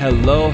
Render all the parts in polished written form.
Hello,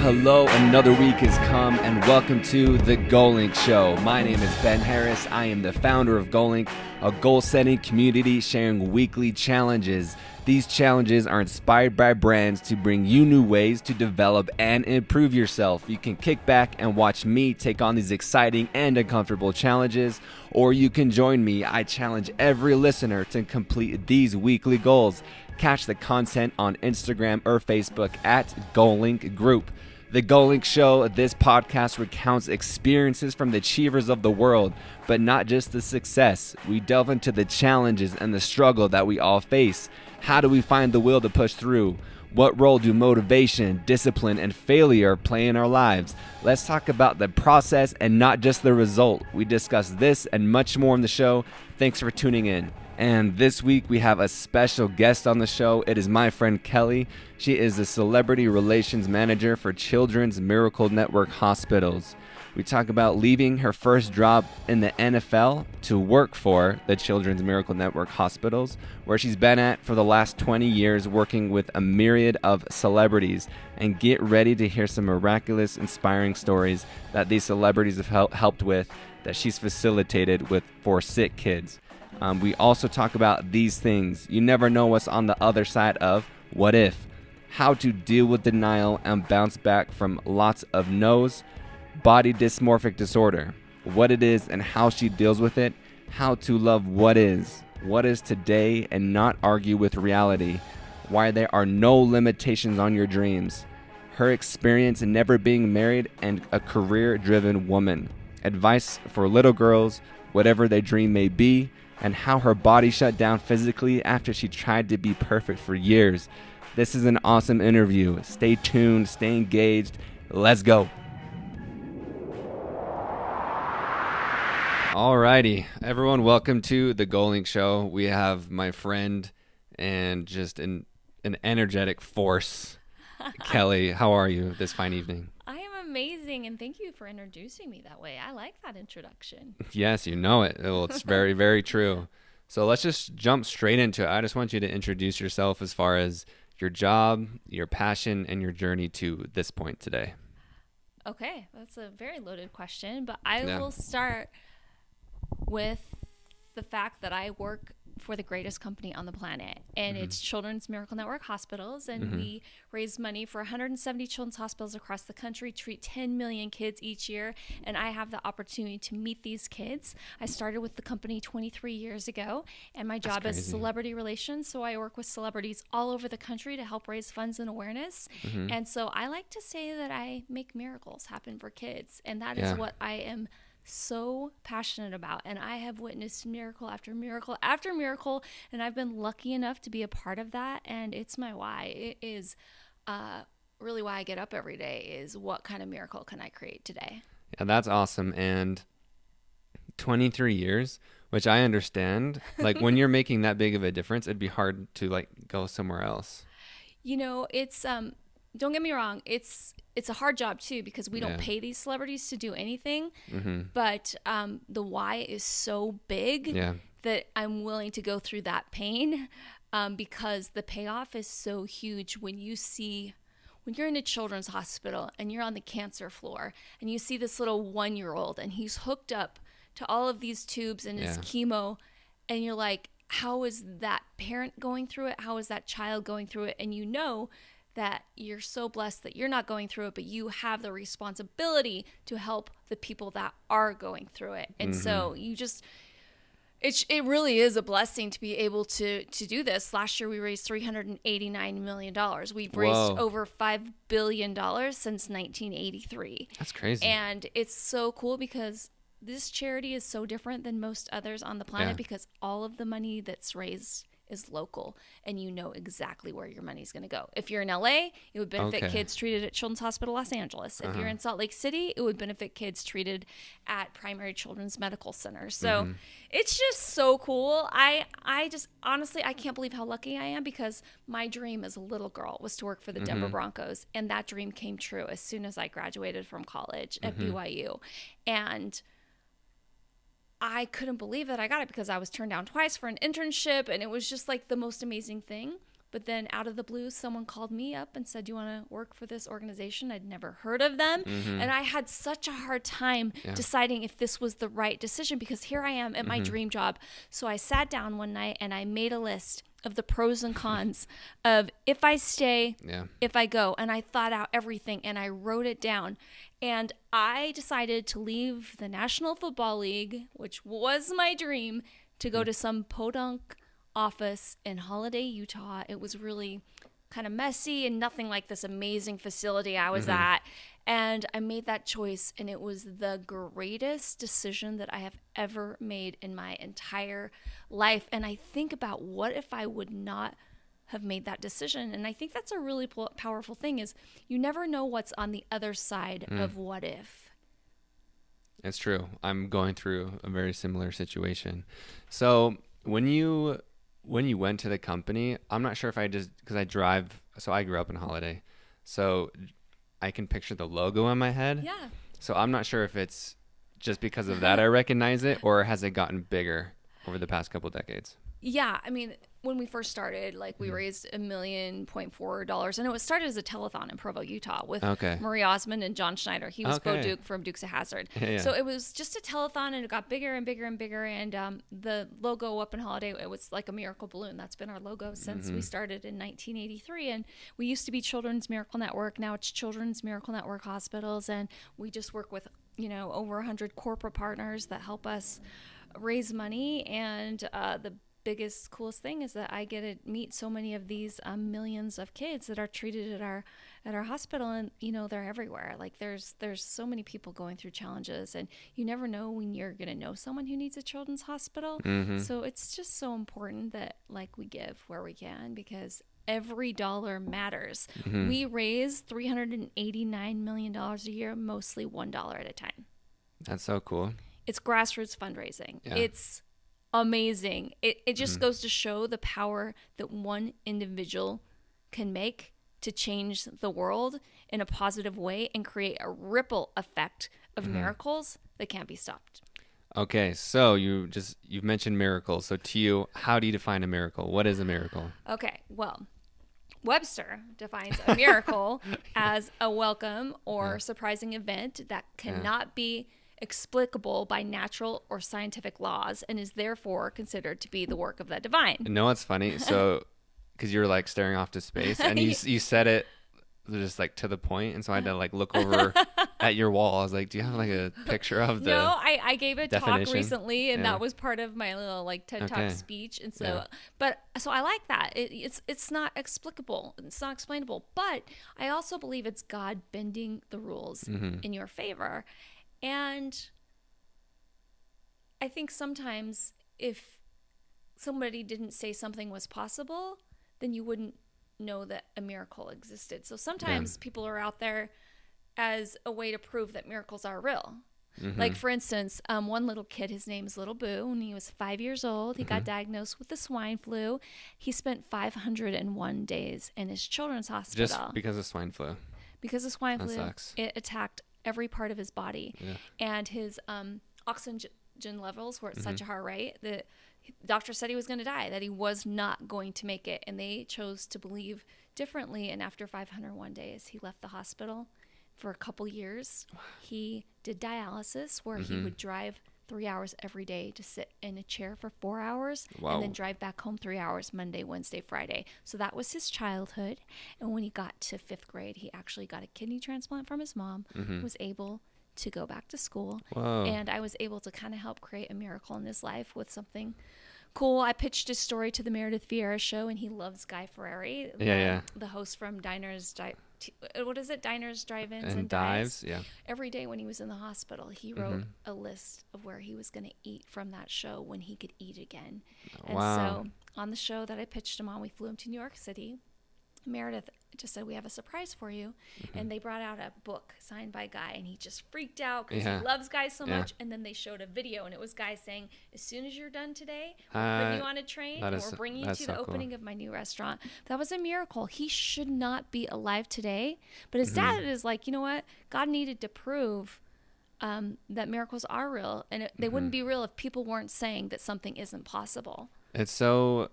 another week has come and welcome to the Goalink Show. My name is Ben Harris. I am the founder of Goalink, a goal-setting community sharing weekly challenges. These challenges are inspired by brands to bring you new ways to develop and improve yourself. You can kick back and watch me take on these exciting and uncomfortable challenges, or you can join me. I challenge every listener to complete these weekly goals. Catch the content on Instagram or Facebook at Goalink Group. The Goalink Show, this podcast recounts experiences from the achievers of the world, but not just the success. We delve into the challenges and the struggle that we all face. How do we find the will to push through? What role do motivation, discipline, and failure play in our lives? Let's talk about the process and not just the result. We discuss this and much more in the show. Thanks for tuning in. And this week we have a special guest on the show. It is my friend Kelli. She is the Celebrity Relations Manager for Children's Miracle Network Hospitals. We talk about leaving her first job in the NFL to work for the Children's Miracle Network Hospitals, where she's been at for the last 20 years working with a myriad of celebrities. And get ready to hear some miraculous, inspiring stories that these celebrities have helped with, that she's facilitated with for sick kids. We also talk about these things. You never know what's on the other side of what if. How to deal with denial and bounce back from lots of no's. Body dysmorphic disorder. What it is and how she deals with it. How to love what is today and not argue with reality. Why there are no limitations on your dreams. Her experience in never being married and a career-driven woman. Advice for little girls, whatever their dream may be, and how her body shut down physically after she tried to be perfect for years. This is an awesome interview. Stay tuned, stay engaged. Let's go. Alrighty, everyone, welcome to the Goalink Show. We have my friend and just an energetic force, Kelli. How are you this fine evening? I am amazing, and thank you for introducing me that way. I like that introduction. Yes, you know it. Well, it's very, very true. So let's just jump straight into it. I just want you to introduce yourself as far as your job, your passion, and your journey to this point today. Okay, that's a very loaded question, but I will start with the fact that I work for the greatest company on the planet, and it's Children's Miracle Network Hospitals, and we raise money for 170 children's hospitals across the country, treat 10 million kids each year, and I have the opportunity to meet these kids. I started with the company 23 years ago, and my job is celebrity relations, so I work with celebrities all over the country to help raise funds and awareness, and so I like to say that I make miracles happen for kids, and that is what I am so passionate about, and I have witnessed miracle after miracle after miracle, and I've been lucky enough to be a part of that, and it's my why. It is really why I get up every day, is what kind of miracle can I create today? Yeah, that's awesome. And 23 years, which I understand, like when you're making that big of a difference, it'd be hard to like go somewhere else. You know, it's don't get me wrong, it's a hard job too, because we don't pay these celebrities to do anything, but the why is so big that I'm willing to go through that pain, because the payoff is so huge when you're in a children's hospital and you're on the cancer floor and you see this little 1-year-old and he's hooked up to all of these tubes and his chemo, and you're like, how is that parent going through it? How is that child going through it? And you know that you're so blessed that you're not going through it, but you have the responsibility to help the people that are going through it. And so you just, it really is a blessing to be able to do this. Last year we raised $389 million. We've raised over $5 billion since 1983. That's crazy. And it's so cool because this charity is so different than most others on the planet, because all of the money that's raised is local, and you know exactly where your money's going to go. If you're in LA, it would benefit kids treated at Children's Hospital Los Angeles. If you're in Salt Lake City, it would benefit kids treated at Primary Children's Medical Center. So it's just so cool. I just honestly, I can't believe how lucky I am, because my dream as a little girl was to work for the Denver Broncos, and that dream came true as soon as I graduated from college at BYU. And I couldn't believe that I got it, because I was turned down twice for an internship, and it was just like the most amazing thing. But then out of the blue, someone called me up and said, "Do you want to work for this organization?" I'd never heard of them. And I had such a hard time deciding if this was the right decision, because here I am at my dream job. So I sat down one night and I made a list of the pros and cons of if I stay, if I go. And I thought out everything and I wrote it down. And I decided to leave the National Football League, which was my dream, to go to some podunk office in Holiday, Utah. It was really kind of messy and nothing like this amazing facility I was at. And I made that choice, and it was the greatest decision that I have ever made in my entire life. And I think about, what if I would not have made that decision? And I think that's a really powerful thing, is you never know what's on the other side of what if. It's true. I'm going through a very similar situation. So when you went to the company, I'm not sure if because I drive, so I grew up in Holiday, so I can picture the logo in my head. Yeah. So I'm not sure if it's just because of that I recognize it, or has it gotten bigger over the past couple decades? Yeah, I mean, when we first started, like, we raised $1.4 million, and it was started as a telethon in Provo, Utah, with Marie Osmond and John Schneider. He was Bo Duke from Dukes of Hazzard. So it was just a telethon, and it got bigger and bigger and bigger. And the logo up in Holiday, it was like a miracle balloon. That's been our logo since we started in 1983. And we used to be Children's Miracle Network. Now it's Children's Miracle Network Hospitals, and we just work with over 100 corporate partners that help us raise money. And the biggest, coolest thing is that I get to meet so many of these millions of kids that are treated at our hospital, and they're everywhere. Like, there's so many people going through challenges, and you never know when you're gonna know someone who needs a children's hospital. So it's just so important that, like, we give where we can, because every dollar matters. We raise $389 million a year, mostly $1 at a time. That's so cool. It's grassroots fundraising. It's amazing. It just goes to show the power that one individual can make to change the world in a positive way and create a ripple effect of miracles that can't be stopped. Okay, so you've mentioned miracles. So to you, how do you define a miracle? What is a miracle? Okay, well, Webster defines a miracle as a welcome or surprising event that cannot be explicable by natural or scientific laws, and is therefore considered to be the work of the divine. No, it's funny. So, because you're like staring off to space, and you said it just like to the point, and so I had to like look over at your wall. I was like, "Do you have like a picture of the?" No, I gave a definition? talk recently, and that was part of my little like TED Talk speech, and so, so I like that. It's not explicable, it's not explainable, but I also believe it's God bending the rules in your favor. And I think sometimes if somebody didn't say something was possible, then you wouldn't know that a miracle existed. So sometimes people are out there as a way to prove that miracles are real. Like, for instance, one little kid, his name is Little Boo. When he was 5 years old, he got diagnosed with the swine flu. He spent 501 days in his children's hospital. Just because of swine flu? Because of swine flu. Sucks. It attacked every part of his body, and his oxygen levels were at such a high rate that the doctor said he was going to die, that he was not going to make it, and they chose to believe differently. And after 501 days, he left the hospital for a couple years. He did dialysis, where he would drive 3 hours every day to sit in a chair for 4 hours, and then drive back home 3 hours Monday, Wednesday, Friday. So that was his childhood. And when he got to 5th grade, he actually got a kidney transplant from his mom, was able to go back to school. And I was able to kind of help create a miracle in his life with something cool. I pitched his story to the Meredith Vieira show, and he loves Guy Fieri, the host from Diners, Drive-Ins, and Dives. Every day when he was in the hospital, he wrote a list of where he was going to eat from that show when he could eat again. And so on the show that I pitched him on, we flew him to New York City. Meredith just said, "We have a surprise for you." And they brought out a book signed by Guy, and he just freaked out because he loves Guy so much. And then they showed a video, and it was Guy saying, "As soon as you're done today, we're putting you on a train, and we're bringing you to the opening of my new restaurant." That was a miracle. He should not be alive today, but his dad is like, you know what? God needed to prove that miracles are real, and they wouldn't be real if people weren't saying that something isn't possible. It's so,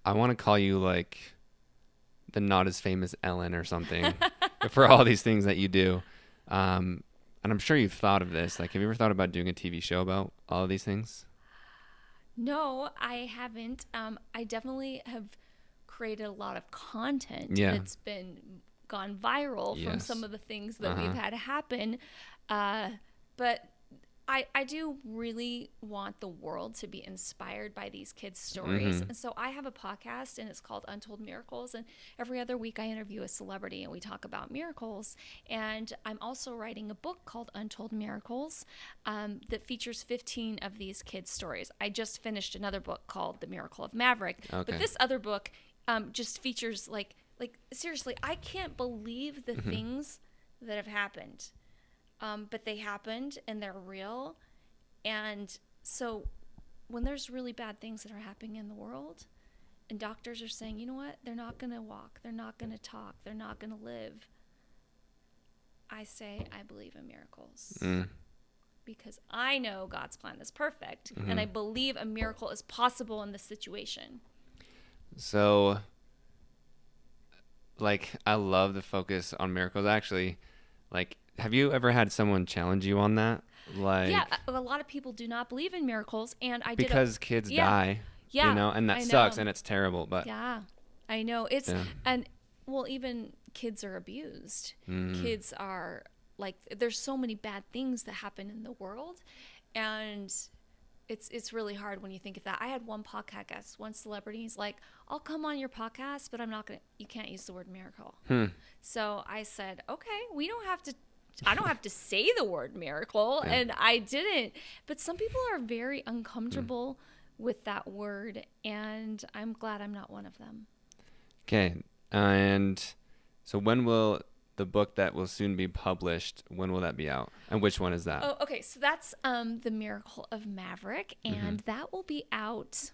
I want to call you like the not as famous Ellen or something for all these things that you do. And I'm sure you've thought of this. Like, have you ever thought about doing a TV show about all of these things? No, I haven't. I definitely have created a lot of content that's been gone viral from some of the things that we've had happen. But I do really want the world to be inspired by these kids' stories. And so I have a podcast, and it's called Untold Miracles. And every other week I interview a celebrity and we talk about miracles. And I'm also writing a book called Untold Miracles that features 15 of these kids' stories. I just finished another book called The Miracle of Maverick. Okay. But this other book just features like seriously, I can't believe the things that have happened. But they happened and they're real. And so when there's really bad things that are happening in the world and doctors are saying, you know what, they're not going to walk, they're not going to talk, they're not going to live, I say I believe in miracles. Because I know God's plan is perfect and I believe a miracle is possible in this situation. So, like, I love the focus on miracles. Actually, like, have you ever had someone challenge you on that? Like, yeah, a lot of people do not believe in miracles, and because kids die, you know, and that sucks and it's terrible. But yeah, I know it's and well, even kids are abused. Kids are like, there's so many bad things that happen in the world, and it's really hard when you think of that. I had one podcast guest, one celebrity. He's like, I'll come on your podcast, but I'm not gonna. You can't use the word miracle. So I said, okay, we don't have to. I don't have to say the word miracle, and I didn't. But some people are very uncomfortable with that word, and I'm glad I'm not one of them. Okay, and so when will the book that will soon be published, when will that be out? And which one is that? Oh, okay, so that's The Miracle of Maverick, and that will be out.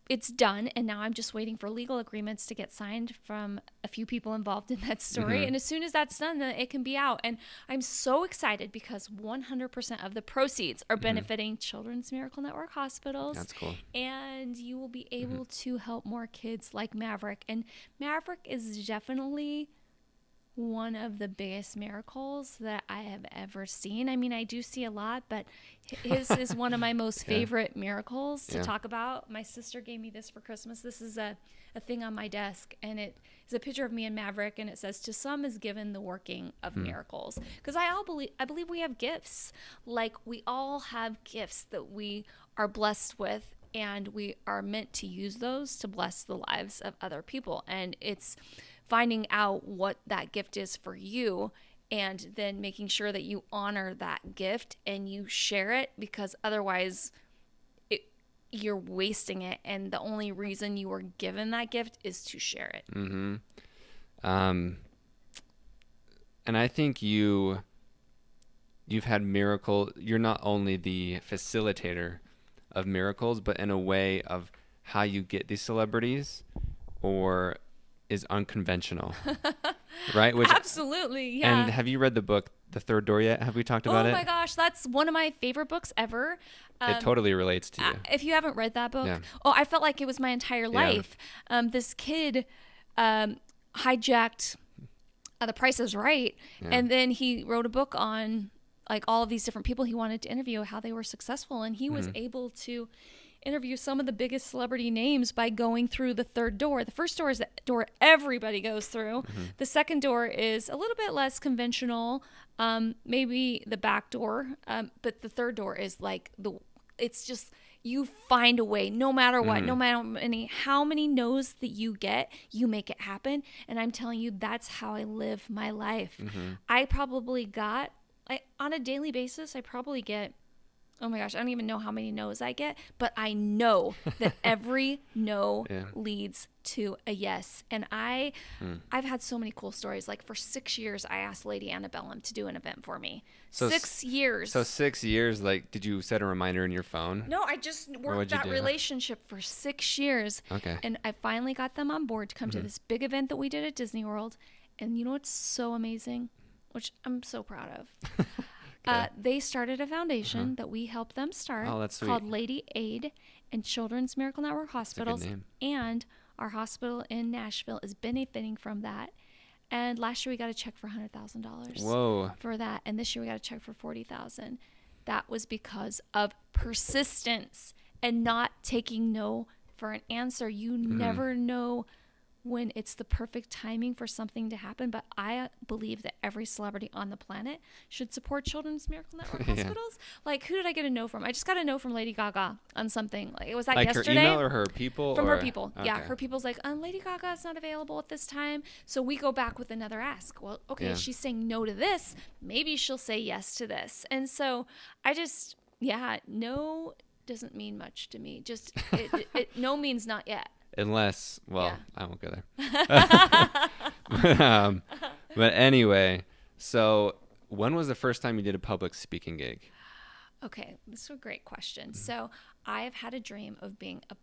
It's done, and now I'm just waiting for legal agreements to get signed from a few people involved in that story. And as soon as that's done, then it can be out. And I'm so excited because 100% of the proceeds are benefiting Children's Miracle Network hospitals. That's cool. And you will be able to help more kids like Maverick. And Maverick is definitely one of the biggest miracles that I have ever seen. I mean, I do see a lot, but his is one of my most favorite miracles to talk about. My sister gave me this for Christmas. This is a thing on my desk, and it is a picture of me and Maverick, and it says, to some is given the working of miracles. Because I believe we have gifts. Like, we all have gifts that we are blessed with, and we are meant to use those to bless the lives of other people. And it's finding out what that gift is for you, and then making sure that you honor that gift and you share it, because otherwise you're wasting it, and the only reason you were given that gift is to share it. And I think you've had miracle. You're not only the facilitator of miracles, but in a way of how you get these celebrities, or is unconventional, right? Which, absolutely, yeah. And have you read the book The Third Door yet? Have we talked about it? Oh my gosh, that's one of my favorite books ever. It totally relates to you. If you haven't read that book, I felt like it was my entire life. This kid hijacked The Price is Right, and then he wrote a book on like all of these different people he wanted to interview, how they were successful, and he was able to interview some of the biggest celebrity names by going through the third door. The first door is the door everybody goes through. The second door is a little bit less conventional, maybe the back door, but the third door is like it's just, you find a way, no matter what, no matter how many no's that you get, you make it happen. And I'm telling you, that's how I live my life. I probably got, on a daily basis, I probably get, oh my gosh, I don't even know how many no's I get, but I know that every no leads to a yes. And I've had so many cool stories. Like, for 6 years, I asked Lady Antebellum to do an event for me. So 6 years. So 6 years, like, did you set a reminder in your phone? No, I just worked that relationship for 6 years. Okay. And I finally got them on board to come to this big event that we did at Disney World. And you know what's so amazing, which I'm so proud of? They started a foundation that we helped them start. Oh, that's sweet. Called Lady Aid and Children's Miracle Network Hospitals. And Our hospital in Nashville is benefiting from that. And last year we got a check for $100,000. Whoa. For that. And this year we got a check for $40,000. That was because of persistence and not taking no for an answer. You never know when it's the perfect timing for something to happen. But I believe that every celebrity on the planet should support Children's Miracle Network hospitals. Like, who did I get a no from? I just got a no from Lady Gaga on something. Like, it was that yesterday. Her email or her people? From her people. Okay. Yeah, her people's like, Lady Gaga is not available at this time. So we go back with another ask. Well, okay, she's saying no to this. Maybe she'll say yes to this. And so I just, no doesn't mean much to me. Just, no means not yet. Unless, I won't go there. But anyway, so when was the first time you did a public speaking gig? Okay, this is a great question. So I have had a dream of being a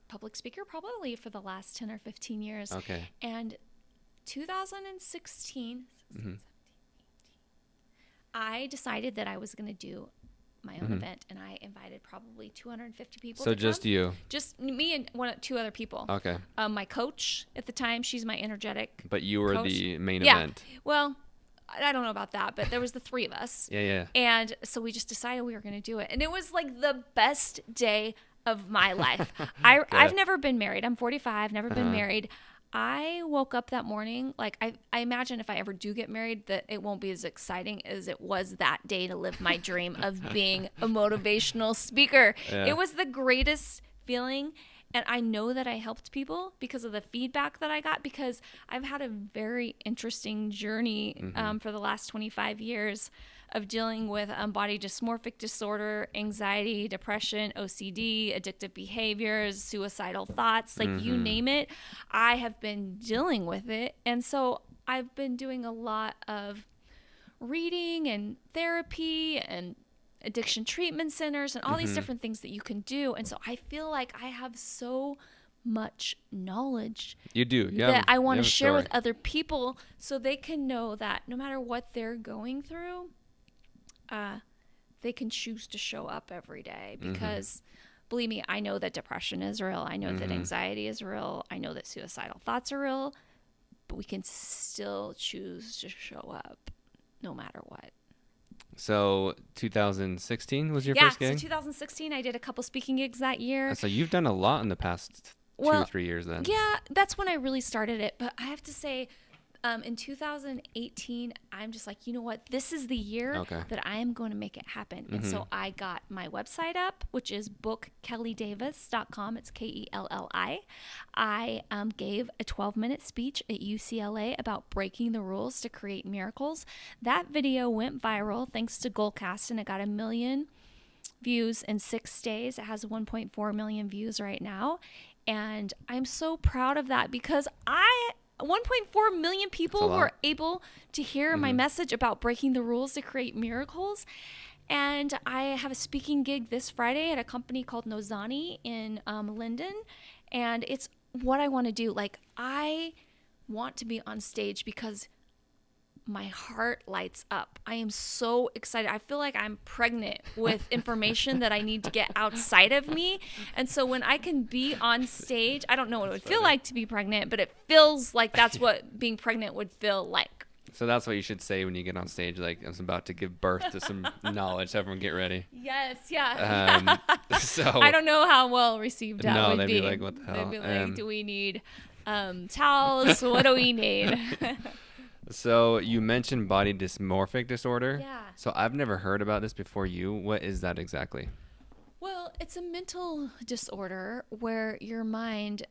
public speaker probably for the last 10 or 15 years. Okay. And 2016, I decided that I was going to do my own event, and I invited probably 250 people. So just you? Just me and two other people. Okay. My coach at the time, she's my energetic But you were coach. The main event. Well, I don't know about that, but there was the three of us. Yeah. And so we just decided we were going to do it. And it was like the best day of my life. I've never been married. I'm 45, never been married. I woke up that morning, like I imagine if I ever do get married that it won't be as exciting as it was that day to live my dream of being a motivational speaker. Yeah. It was the greatest feeling. And I know that I helped people because of the feedback that I got, because I've had a very interesting journey for the last 25 years of dealing with body dysmorphic disorder, anxiety, depression, OCD, addictive behaviors, suicidal thoughts, like you name it. I have been dealing with it. And so I've been doing a lot of reading and therapy and addiction treatment centers and all these different things that you can do. And so I feel like I have so much knowledge that I want to share with other people so they can know that no matter what they're going through, they can choose to show up every day, because believe me, I know that depression is real. I know that anxiety is real. I know that suicidal thoughts are real, but we can still choose to show up no matter what. So 2016 was your first gig? Yeah, so 2016, I did a couple speaking gigs that year. So you've done a lot in the past 2 or 3 years then. Yeah, that's when I really started it. But I have to say, in 2018, I'm just like, you know what? This is the year that I am going to make it happen. And so I got my website up, which is bookkellidavis.com. It's Kelli. I gave a 12-minute speech at UCLA about breaking the rules to create miracles. That video went viral thanks to Goalink, and it got 1 million views in 6 days. It has 1.4 million views right now. And I'm so proud of that, because 1.4 million people were able to hear my message about breaking the rules to create miracles. And I have a speaking gig this Friday at a company called Nozani in Linden. And it's what I want to do. Like, I want to be on stage because my heart lights up. I am so excited. I feel like I'm pregnant with information that I need to get outside of me. And so when I can be on stage, I don't know what it would feel like to be pregnant, but it feels like that's what being pregnant would feel like. So that's what you should say when you get on stage, like, I'm about to give birth to some knowledge. Everyone get ready. Yes, yeah. So I don't know how well received that would be. They'd be like, what the hell? They'd be like, do we need towels? What do we need? So you mentioned body dysmorphic disorder. Yeah. So I've never heard about this before you. What is that exactly? Well, it's a mental disorder where your mind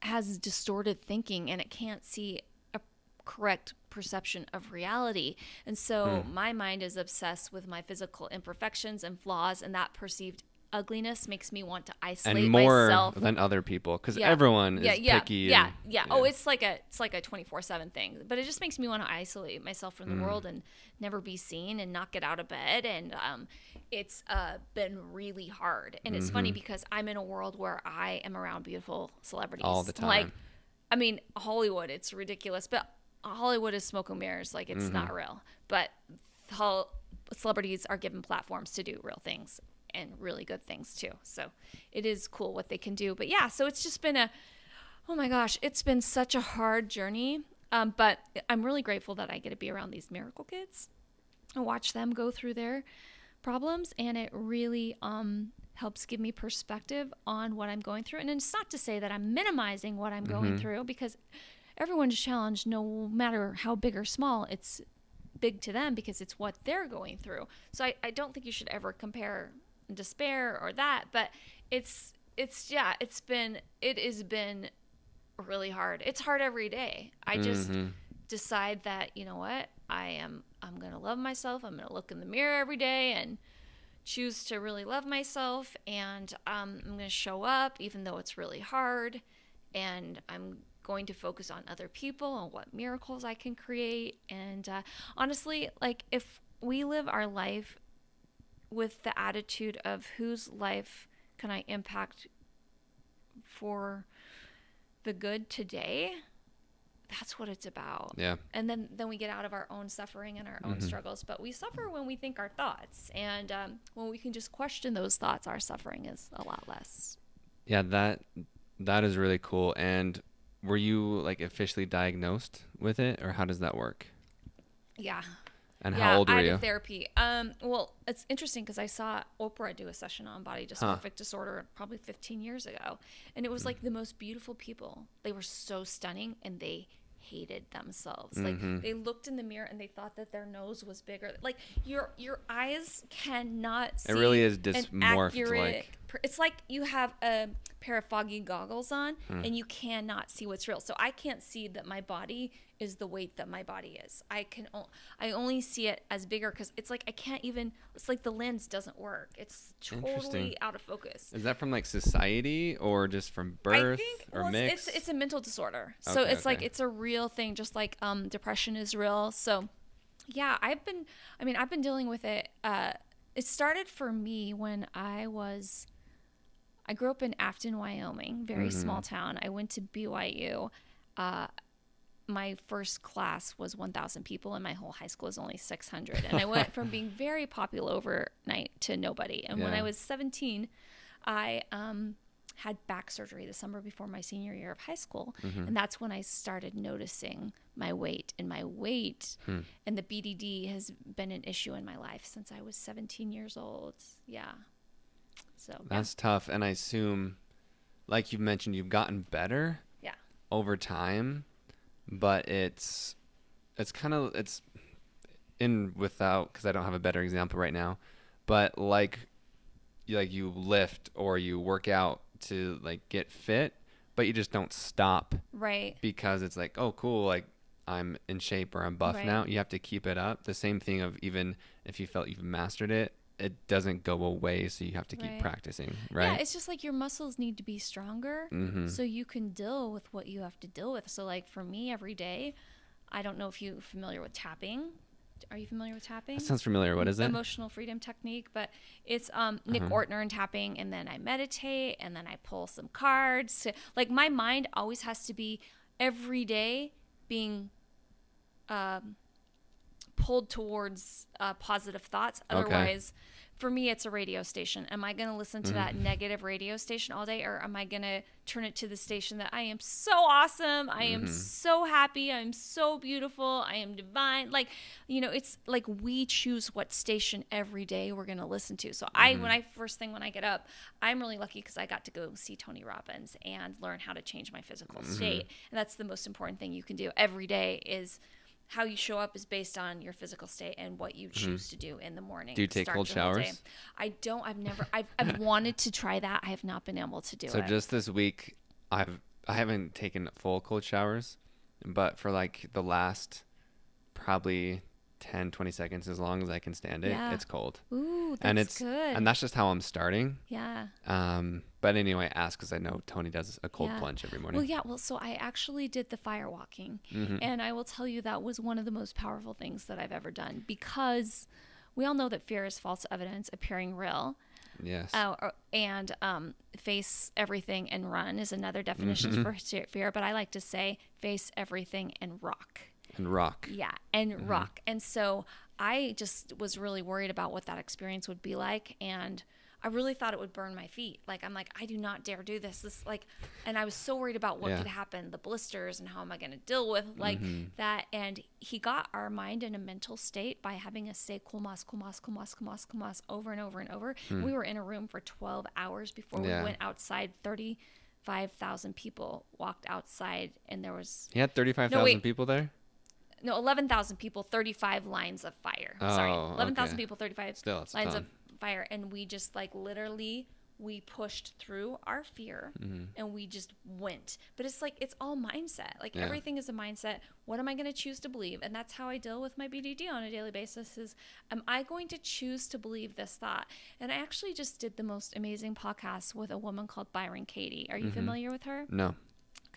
has distorted thinking and it can't see a correct perception of reality. And so my mind is obsessed with my physical imperfections and flaws, and that perceived ugliness makes me want to isolate myself. And more than other people, because everyone is picky. Yeah. Oh, it's like a 24/7 thing. But it just makes me want to isolate myself from the world and never be seen and not get out of bed. And it's been really hard. And it's funny because I'm in a world where I am around beautiful celebrities all the time. Like, I mean, Hollywood, it's ridiculous, but Hollywood is smoke and mirrors. Like, it's not real. But celebrities are given platforms to do real things. and really good things too. So it is cool what they can do. But yeah, so it's just been oh my gosh, it's been such a hard journey. But I'm really grateful that I get to be around these miracle kids and watch them go through their problems. And it really helps give me perspective on what I'm going through. And it's not to say that I'm minimizing what I'm going through, because everyone's challenge, no matter how big or small, it's big to them because it's what they're going through. So I don't think you should ever compare despair or that, but it has been really hard. It's hard every day. I just decide that, you know what, I'm going to love myself. I'm going to look in the mirror every day and choose to really love myself. And I'm going to show up even though it's really hard. And I'm going to focus on other people and what miracles I can create. And honestly, like, if we live our life with the attitude of whose life can I impact for the good today, that's what it's about. Yeah. And then we get out of our own suffering and our own struggles. But we suffer when we think our thoughts. And when we can just question those thoughts, our suffering is a lot less. Yeah, that is really cool. And were you like officially diagnosed with it, or how does that work? Yeah. And how old were you? I had therapy. Well, it's interesting because I saw Oprah do a session on body dysmorphic disorder probably 15 years ago. And it was like the most beautiful people. They were so stunning, and they hated themselves. Like, they looked in the mirror and they thought that their nose was bigger. Like, your eyes cannot see. It really is dysmorphed. It's like you have a pair of foggy goggles on and you cannot see what's real. So I can't see that my body is the weight that my body is. I only see it as bigger because it's like it's like the lens doesn't work. It's totally out of focus. Is that from like society or just from birth or mix? It's a mental disorder. So it's like, it's a real thing, just like depression is real. So yeah, I've been dealing with it. It started for me when I grew up in Afton, Wyoming, very small town. I went to BYU. My first class was 1,000 people, and my whole high school was only 600. And I went from being very popular overnight to nobody. And when I was 17, I had back surgery the summer before my senior year of high school. And that's when I started noticing my weight. And my weight and the BDD has been an issue in my life since I was 17 years old. Yeah. So that's tough. And I assume, like you mentioned, you've gotten better over time, but it's in without, because I don't have a better example right now, but like you lift or you work out to like get fit, but you just don't stop. Right. Because it's like, oh, cool, like I'm in shape or I'm buff now. You have to keep it up. The same thing of even if you felt you've mastered it, it doesn't go away, so you have to keep practicing, right? Yeah, it's just like your muscles need to be stronger so you can deal with what you have to deal with. So like for me every day, I don't know if you're familiar with tapping. Are you familiar with tapping? That sounds familiar. What is it? Emotional freedom technique, but it's Nick Ortner and tapping, and then I meditate, and then I pull some cards. Like my mind always has to be every day being pulled towards positive thoughts. Otherwise, for me, it's a radio station. Am I going to listen to that negative radio station all day, or am I going to turn it to the station that I am so awesome, I am so happy, I'm so beautiful, I am divine? Like, it's like we choose what station every day we're going to listen to. So when I get up, I'm really lucky because I got to go see Tony Robbins and learn how to change my physical state. And that's the most important thing you can do every day. Is how you show up is based on your physical state and what you choose to do in the morning. Do you take cold showers? I don't. I've wanted to try that. I have not been able to do it. So just this week, I haven't taken full cold showers, but for like the last probably 10, 20 seconds, as long as I can stand it, it's cold. Ooh, that's good. And that's just how I'm starting. Yeah. But anyway, I ask because I know Tony does a cold plunge every morning. Well, so I actually did the fire walking, and I will tell you that was one of the most powerful things that I've ever done, because we all know that fear is false evidence appearing real. Yes. And face everything and run is another definition for fear, but I like to say face everything and rock. And rock. Yeah, and rock. And so I just was really worried about what that experience would be like, and I really thought it would burn my feet. Like, I'm like, I do not dare do this. And I was so worried about what could happen, the blisters, and how am I going to deal with that. And he got our mind in a mental state by having us say kumas, kumas, kumas, kumas, kumas over and over and over. We were in a room for 12 hours before we went outside. 35,000 people walked outside, and there was... He had 35,000 people there? No, 11,000 people, 35 lines of fire. Sorry, 11,000 people, 35 lines of fire. And we just literally, we pushed through our fear and we just went. But it's it's all mindset. Everything is a mindset. What am I going to choose to believe? And that's how I deal with my BDD on a daily basis is, am I going to choose to believe this thought? And I actually just did the most amazing podcast with a woman called Byron Katie. Are you familiar with her? No.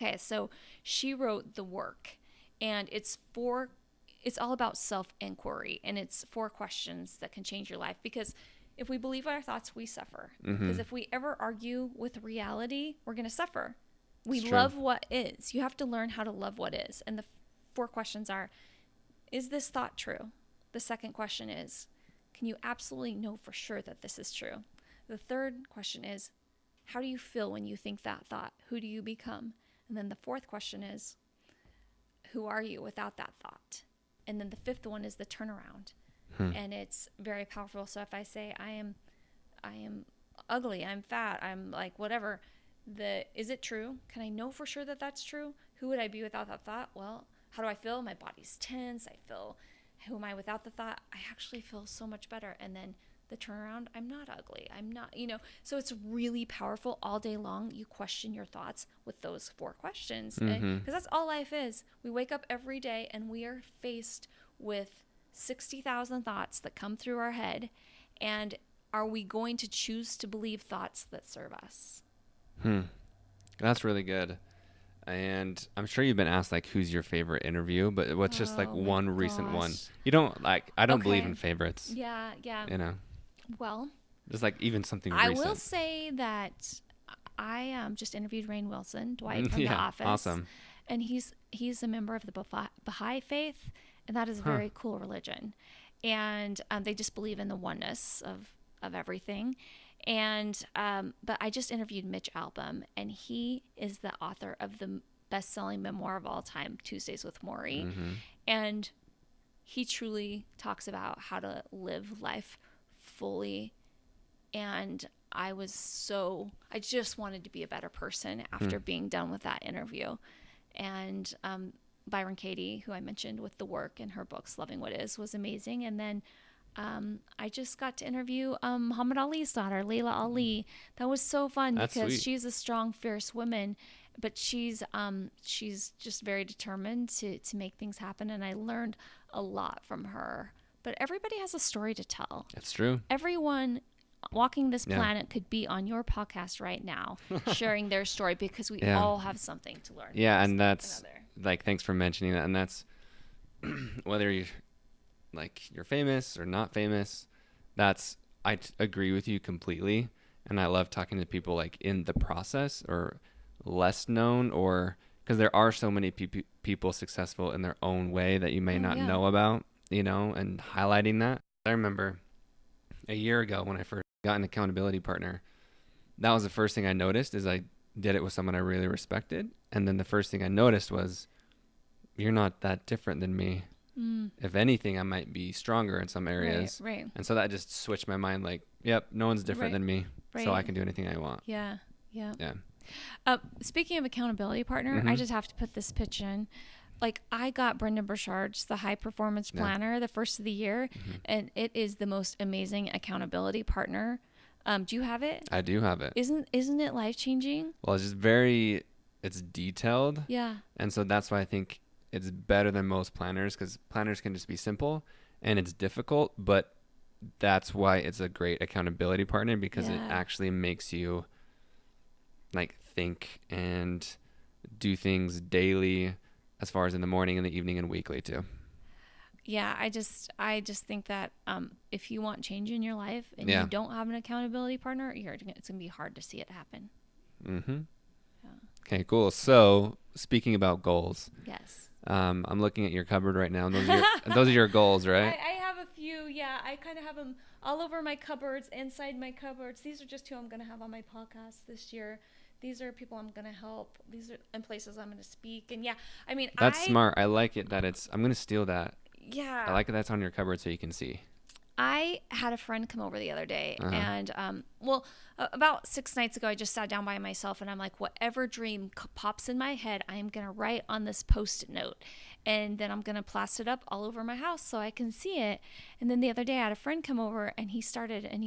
Okay, so she wrote The Work. And it's all about self-inquiry, and it's 4 questions that can change your life. Because if we believe our thoughts, we suffer. Because if we ever argue with reality, we're going to suffer. We love what is. You have to learn how to love what is. And the 4 questions are, is this thought true? The second question is, can you absolutely know for sure that this is true? The third question is, how do you feel when you think that thought? Who do you become? And then the 4th question is, who are you without that thought? And then the 5th one is the turnaround. And it's very powerful. So if I say I am ugly, I'm fat, I'm whatever, is it true? Can I know for sure that that's true? Who would I be without that thought? Well, how do I feel? My body's tense. Who am I without the thought? I actually feel so much better. And then the turnaround, I'm not ugly. I'm not, so it's really powerful. All day long, you question your thoughts with those 4 questions. Because that's all life is. We wake up every day and we are faced with 60,000 thoughts that come through our head. And are we going to choose to believe thoughts that serve us? That's really good. And I'm sure you've been asked who's your favorite interview, but what's just one recent one? You don't I don't believe in favorites. Yeah. Well, just even something recent. I will say that I just interviewed Rainn Wilson, Dwight from The Office. Awesome. And he's a member of the Baha'i faith, and that is a very cool religion. And they just believe in the oneness of everything. And but I just interviewed Mitch Albom, and he is the author of the best-selling memoir of all time, Tuesdays with Morrie. And he truly talks about how to live life fully. And I just wanted to be a better person after being done with that interview. And Byron Katie, who I mentioned with The Work and her books, Loving What Is, was amazing. And then I just got to interview Muhammad Ali's daughter, Layla Ali. That was so fun. That's because sweet. She's a strong, fierce woman, but she's just very determined to make things happen. And I learned a lot from her. But everybody has a story to tell. That's true. Everyone walking this planet could be on your podcast right now sharing their story, because we all have something to learn. Yeah, and that's thanks for mentioning that. And that's whether you're famous or not famous, I agree with you completely. And I love talking to people in the process or less known, or because there are so many people successful in their own way that you may not know about. And highlighting that. I remember a year ago when I first got an accountability partner, that was the first thing I noticed is I did it with someone I really respected. And then the first thing I noticed was, you're not that different than me. If anything, I might be stronger in some areas. Right. And so that just switched my mind yep, no one's different than me. So I can do anything I want. Yeah. Speaking of accountability partner, I just have to put this pitch in. I got Brendan Burchard's The High Performance Planner the first of the year, and it is the most amazing accountability partner. Do you have it? I do have it. Isn't it life-changing? Well, it's just it's detailed. Yeah. And so that's why I think it's better than most planners, because planners can just be simple and it's difficult, but that's why it's a great accountability partner, because it actually makes you think and do things daily, as far as in the morning and the evening and weekly too. Yeah, I just think that if you want change in your life and you don't have an accountability partner, it's going to be hard to see it happen. Okay, cool. So speaking about goals. Yes. I'm looking at your cupboard right now. And those are your goals, right? I have a few. do. Yeah, I kind of have them all over my cupboards, inside my cupboards. These are just who I'm going to have on my podcast this year. These are people I'm going to help. These are in places I'm going to speak. And yeah, I mean, that's smart. I like it that I'm going to steal that. Yeah. I like it that's on your cupboard so you can see. I had a friend come over the other day, and about 6 nights ago, I just sat down by myself, and I'm like, whatever dream pops in my head, I am going to write on this Post-it note, and then I'm going to plaster it up all over my house so I can see it. And then the other day, I had a friend come over, and he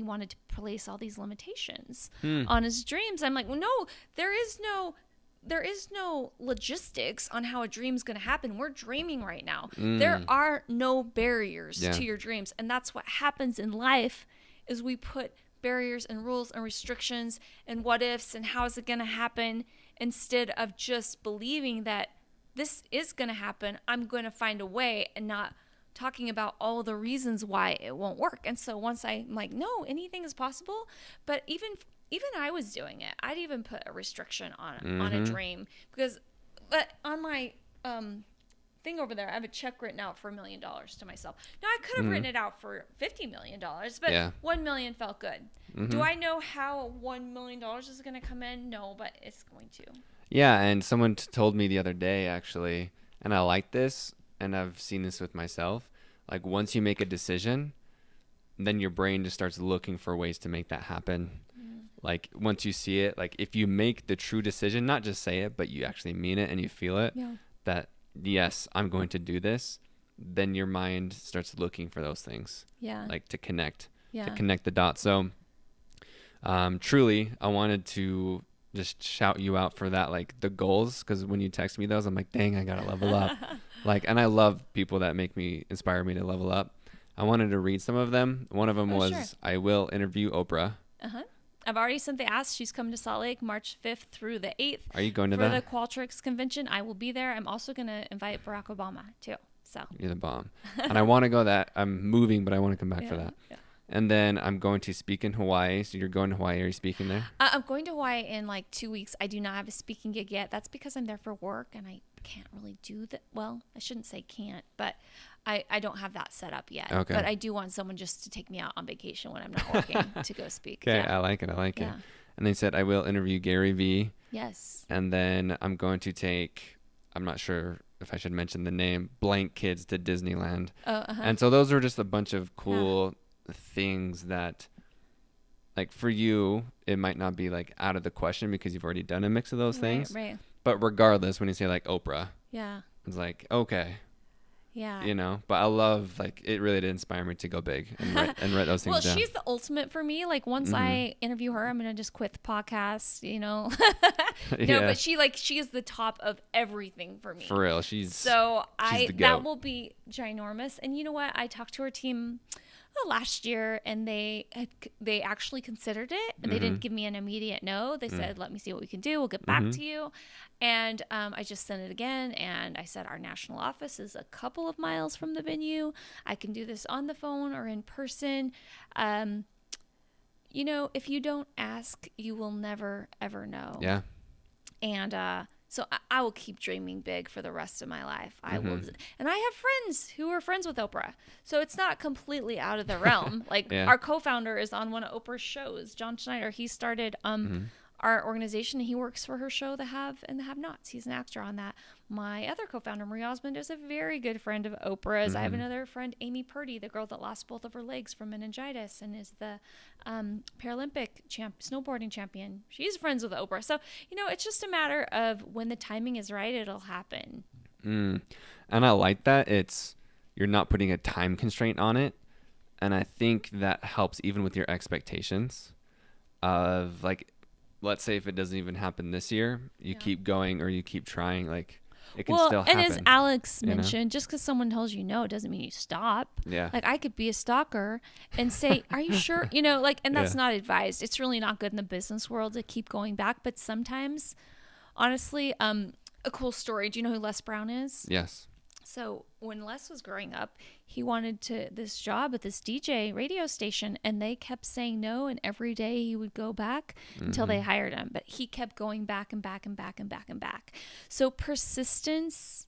wanted to place all these limitations on his dreams. I'm like, well, no, there is no logistics on how a dream's going to happen. We're dreaming right now. There are no barriers to your dreams. And that's what happens in life is we put barriers and rules and restrictions and what ifs and how is it going to happen instead of just believing that this is going to happen. I'm going to find a way and not talking about all the reasons why it won't work. And so once I'm like, no, anything is possible. But even I was doing it. I'd even put a restriction on a dream because on my thing over there, I have a check written out for $1 million to myself. Now I could have written it out for $50 million, but $1 million felt good. Do I know how $1 million is going to come in? No, but it's going to. Yeah, and someone told me the other day actually, and I like this, and I've seen this with myself. Like once you make a decision, then your brain just starts looking for ways to make that happen. Like once you see it, like if you make the true decision, not just say it, but you actually mean it and you feel it, that yes, I'm going to do this, then your mind starts looking for those things. Yeah. Like to connect the dots. So truly, I wanted to just shout you out for that, like the goals, because when you text me those, I'm like, dang, I got to level up. Like, and I love people that inspire me to level up. I wanted to read some of them. One of them was, sure. I will interview Oprah. I've already sent the ask. She's coming to Salt Lake March 5th through the 8th. Are you going to that? For the Qualtrics convention. I will be there. I'm also going to invite Barack Obama too. So you're the bomb. And I want to go that. I'm moving, but I want to come back for that. Yeah. And then I'm going to speak in Hawaii. So you're going to Hawaii. Are you speaking there? I'm going to Hawaii in like 2 weeks. I do not have a speaking gig yet. That's because I'm there for work and I can't really do that. Well, I shouldn't say can't, but I don't have that set up yet. Okay. But I do want someone just to take me out on vacation when I'm not working to go speak. Okay, yeah. I like it. And they said I will interview Gary Vee. Yes. And then I'm going to take, I'm not sure if I should mention the name, blank kids to Disneyland. And so those are just a bunch of cool things that, like for you, it might not be like out of the question because you've already done a mix of those things. Right. But regardless, when you say like Oprah, it's like, okay. Yeah. You know, but I love, like, it really did inspire me to go big and write those things down. Well, she's the ultimate for me. Like, once I interview her, I'm going to just quit the podcast, you know. No, but she is the top of everything for me. For real. She's the goat. That will be ginormous. And you know what? I talked to her team last year, and they actually considered it, and they didn't give me an immediate no. They said, let me see what we can do. We'll get back to you. And I just sent it again, and I said, our national office is a couple of miles from the venue. I can do this on the phone or in person. You know, if you don't ask, you will never, ever know. Yeah. And so I will keep dreaming big for the rest of my life. I will, and I have friends who are friends with Oprah, so it's not completely out of the realm. Like our co-founder is on one of Oprah's shows, John Schneider. He started our organization. He works for her show, The Have and the Have-Nots. He's an actor on that. My other co-founder, Marie Osmond, is a very good friend of Oprah's. I have another friend, Amy Purdy, the girl that lost both of her legs from meningitis and is the Paralympic snowboarding champion. She's friends with Oprah. So, you know, it's just a matter of when the timing is right, it'll happen. And I like that. You're not putting a time constraint on it. And I think that helps even with your expectations of, like, let's say if it doesn't even happen this year, you keep going or you keep trying, like it can still happen. And as Alex mentioned, just because someone tells you no doesn't mean you stop. Yeah. Like I could be a stalker and say, are you sure? You know, like, and that's not advised. It's really not good in the business world to keep going back. But sometimes, honestly, a cool story. Do you know who Les Brown is? Yes. So when Les was growing up, he wanted this job at this DJ radio station, and they kept saying no. And every day he would go back until they hired him. But he kept going back and back and back and back and back. So persistence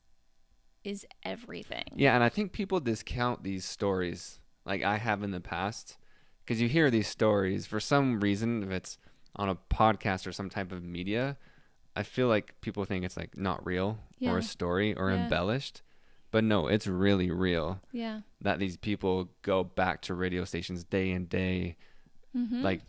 is everything. Yeah, and I think people discount these stories like I have in the past, because you hear these stories for some reason, if it's on a podcast or some type of media, I feel like people think it's like not real or a story or embellished. But no, it's really real. Yeah. That these people go back to radio stations day and day, like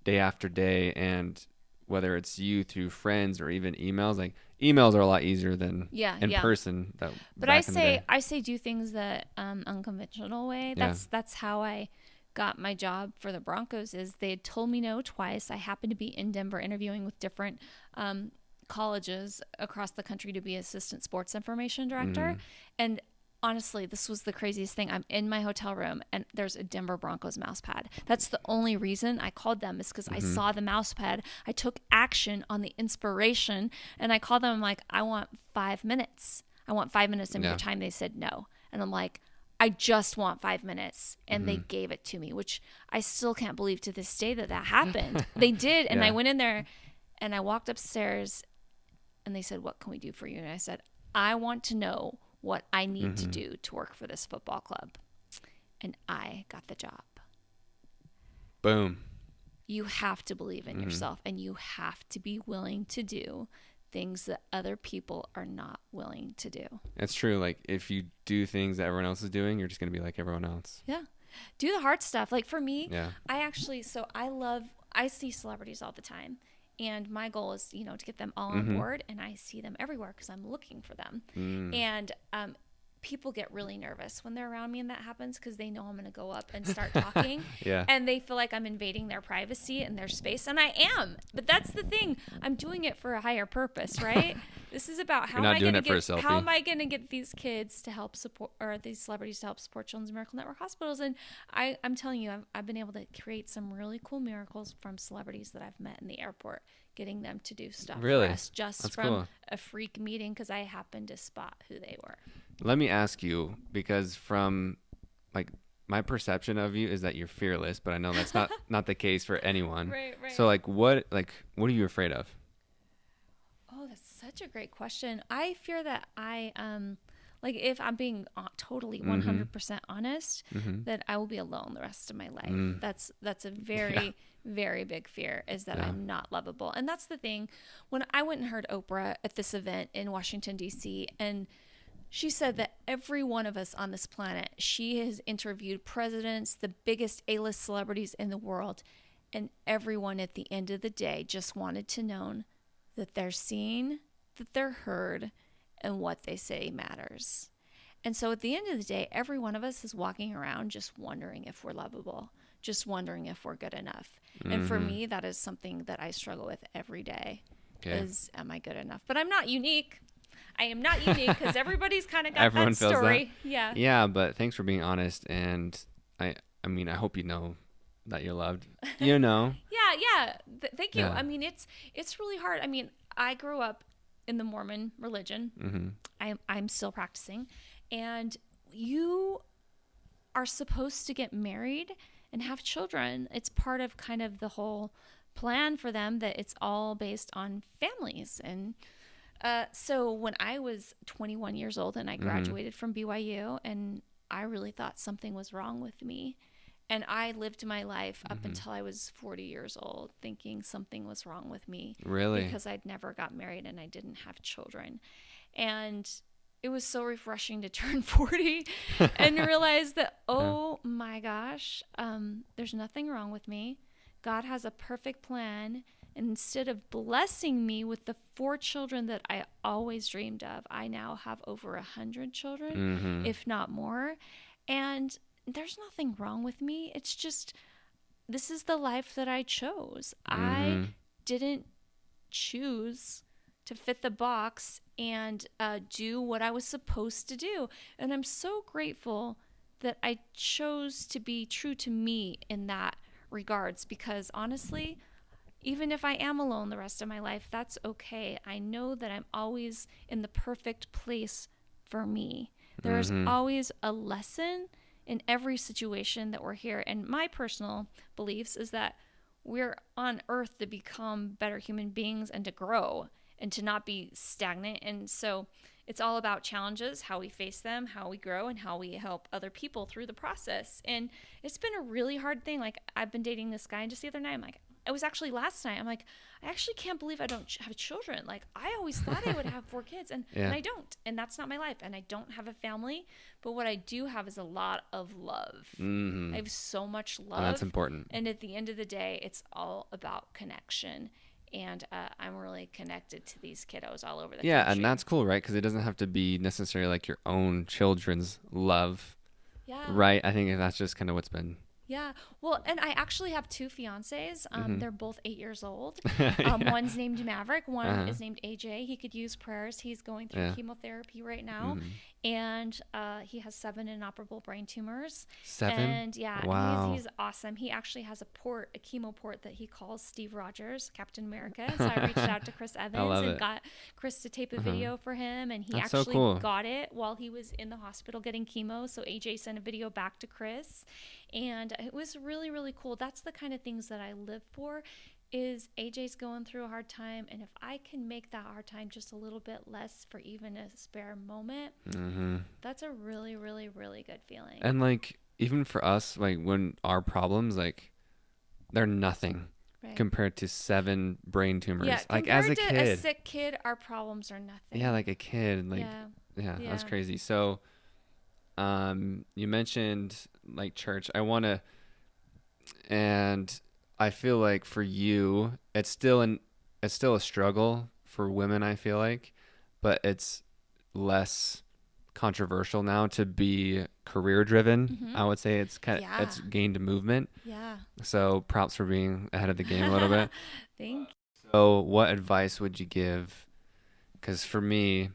day after day, and whether it's you through friends or even emails, like emails are a lot easier than in person. But I say do things the unconventional way. That's how I got my job for the Broncos. Is they had told me no twice. I happened to be in Denver interviewing with different colleges across the country to be assistant sports information director. And honestly, this was the craziest thing. I'm in my hotel room and there's a Denver Broncos mouse pad. That's the only reason I called them, is because I saw the mouse pad. I took action on the inspiration and I called them. I'm like, I want 5 minutes. I want 5 minutes of your time. They said no. And I'm like, I just want 5 minutes. And they gave it to me, which I still can't believe to this day that happened. They did. And I went in there and I walked upstairs and they said, what can we do for you? And I said, I want to know what I need to do to work for this football club. And I got the job. Boom. You have to believe in yourself, and you have to be willing to do things that other people are not willing to do. It's true. Like if you do things that everyone else is doing, you're just going to be like everyone else. Yeah. Do the hard stuff. Like for me, I see celebrities all the time. And my goal is, to get them all on board, and I see them everywhere because I'm looking for them. And people get really nervous when they're around me and that happens, because they know I'm going to go up and start talking. And they feel like I'm invading their privacy and their space. And I am. But that's the thing. I'm doing it for a higher purpose, right? This is about how am I going to get these kids to help support, or these celebrities to help support Children's Miracle Network hospitals. And I'm telling you, I've been able to create some really cool miracles from celebrities that I've met in the airport, getting them to do stuff for us just That's from cool. a freak meeting, because I happened to spot who they were. Let me ask you, because from like my perception of you is that you're fearless, but I know that's not the case for anyone. Right. So what are you afraid of? Oh, that's such a great question. I fear that I if I'm being totally 100% honest, that I will be alone the rest of my life. That's a very very big fear, is that I'm not lovable. And that's the thing. When I went and heard Oprah at this event in Washington D.C., and she said that every one of us on this planet, she has interviewed presidents, the biggest A-list celebrities in the world, and everyone at the end of the day just wanted to know that they're seen, that they're heard, and what they say matters. And so at the end of the day, every one of us is walking around just wondering if we're lovable, just wondering if we're good enough. And for me, that is something that I struggle with every day, is am I good enough? But I'm not unique. I am not unique, because every's kind of got Everyone that story. That. Yeah. Yeah, but thanks for being honest. And I mean, I hope you know that you're loved. You know. Yeah. Thank you. Yeah. I mean, it's really hard. I mean, I grew up in the Mormon religion. I'm still practicing, and you are supposed to get married and have children. It's part of kind of the whole plan for them, that it's all based on families. And so when I was 21 years old and I graduated from BYU, and I really thought something was wrong with me. And I lived my life up until I was 40 years old thinking something was wrong with me. Really? Because I'd never got married and I didn't have children. And it was so refreshing to turn 40 and realize that, oh my gosh, there's nothing wrong with me. God has a perfect plan. And instead of blessing me with the 4 children that I always dreamed of, I now have over 100 children, if not more. And there's nothing wrong with me. It's just, this is the life that I chose. I didn't choose to fit the box and do what I was supposed to do. And I'm so grateful that I chose to be true to me in that regards, because honestly, even if I am alone the rest of my life, that's okay. I know that I'm always in the perfect place for me. There's always a lesson in every situation that we're here. And my personal beliefs is that we're on earth to become better human beings and to grow and to not be stagnant. And so it's all about challenges, how we face them, how we grow, and how we help other people through the process. And it's been a really hard thing. Like, I've been dating this guy, and just the other night, I'm like, it was actually last night, I'm like, I actually can't believe I don't have children. Like, I always thought I would have 4 kids, and I don't. And that's not my life. And I don't have a family. But what I do have is a lot of love. I have so much love. And that's important. And at the end of the day, it's all about connection. And I'm really connected to these kiddos all over the country. Yeah, and that's cool, right? Because it doesn't have to be necessarily like your own children's love. Yeah. Right? I think that's just kind of what's been... Yeah. Well, and I actually have 2 fiancés. They're both 8 years old. One's named Maverick. One is named AJ. He could use prayers. He's going through chemotherapy right now. And he has 7 inoperable brain tumors. 7? And yeah, wow. he's awesome. He actually has a chemo port that he calls Steve Rogers, Captain America. So I reached out to Chris Evans and got Chris to tape a video for him. And he That's actually so cool. got it while he was in the hospital getting chemo. So AJ sent a video back to Chris. And it was really, really cool. That's the kind of things that I live for. Is AJ's going through a hard time, and if I can make that hard time just a little bit less for even a spare moment, that's a really, really, really good feeling. And like, even for us, like, when our problems, like, they're nothing compared to 7 brain tumors. Yeah, like, as a compared kid, to a sick kid, our problems are nothing. Yeah, like a kid, like, yeah. That's crazy. So, you mentioned like church. And I feel like for you, it's still a struggle for women, I feel like, but it's less controversial now to be career driven. I would say it's it's gained movement. Yeah. So props for being ahead of the game a little bit. Thank you. So what advice would you give? Because for me,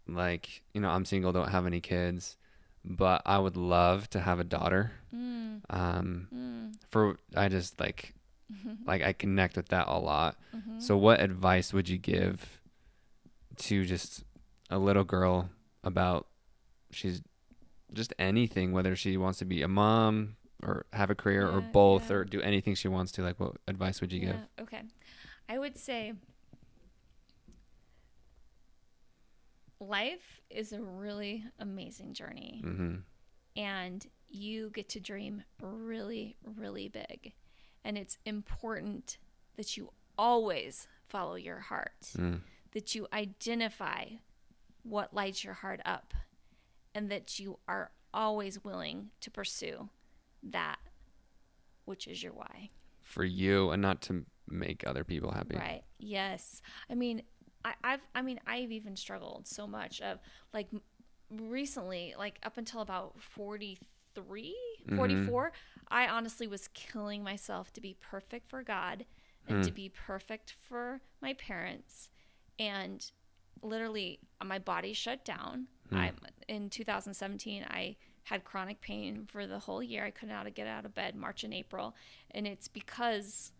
like, I'm single, don't have any kids, but I would love to have a daughter. I just like I connect with that a lot. So what advice would you give to just a little girl about she's just anything, whether she wants to be a mom or have a career or both or do anything she wants to? Like, what advice would you give? Okay. I would say life is a really amazing journey. And you get to dream really, really big. And it's important that you always follow your heart, that you identify what lights your heart up, and that you are always willing to pursue that which is your why. For you, and not to make other people happy. Right. Yes. I mean, I've even struggled so much of like recently, like up until about 43, 44, I honestly was killing myself to be perfect for God and to be perfect for my parents. And literally my body shut down. In 2017, I had chronic pain for the whole year. I couldn't get out of bed March and April. And it's because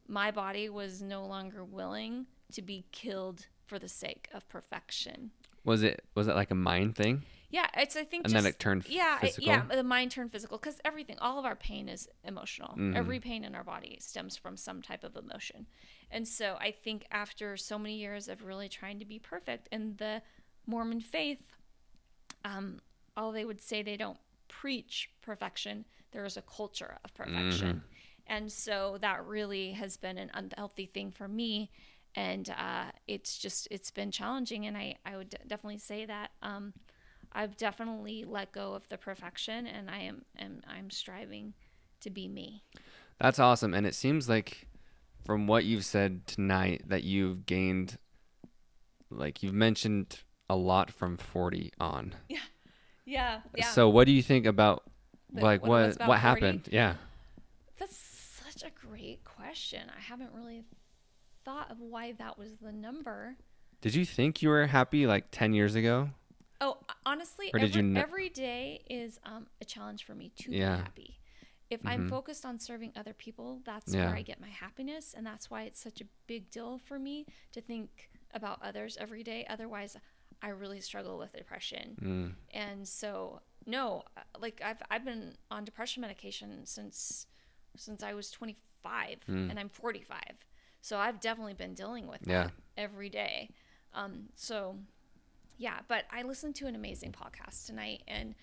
my body was no longer willing to be killed for the sake of perfection. Was it like a mind thing? Yeah, I think. And then it turned physical? Yeah, the mind turned physical because all of our pain is emotional. Every pain in our body stems from some type of emotion. And so I think after so many years of really trying to be perfect in the Mormon faith, all they would say, they don't preach perfection. There is a culture of perfection. And so that really has been an unhealthy thing for me. And it's been challenging. And I would definitely say that I've definitely let go of the perfection, and I'm striving to be me. That's awesome. And it seems like from what you've said tonight that you've gained, like you've mentioned a lot from 40 on. Yeah. So what do you think about what happened? Yeah. That's such a great question. I haven't really thought of why that was the number. Did you think you were happy like 10 years ago? Oh, honestly, every day is a challenge for me to be happy. If I'm focused on serving other people, that's where I get my happiness. And that's why it's such a big deal for me to think about others every day. Otherwise, I really struggle with depression. And so, no, like I've been on depression medication since I was 25 and I'm 45. So I've definitely been dealing with that every day. So Yeah, but I listened to an amazing podcast tonight, and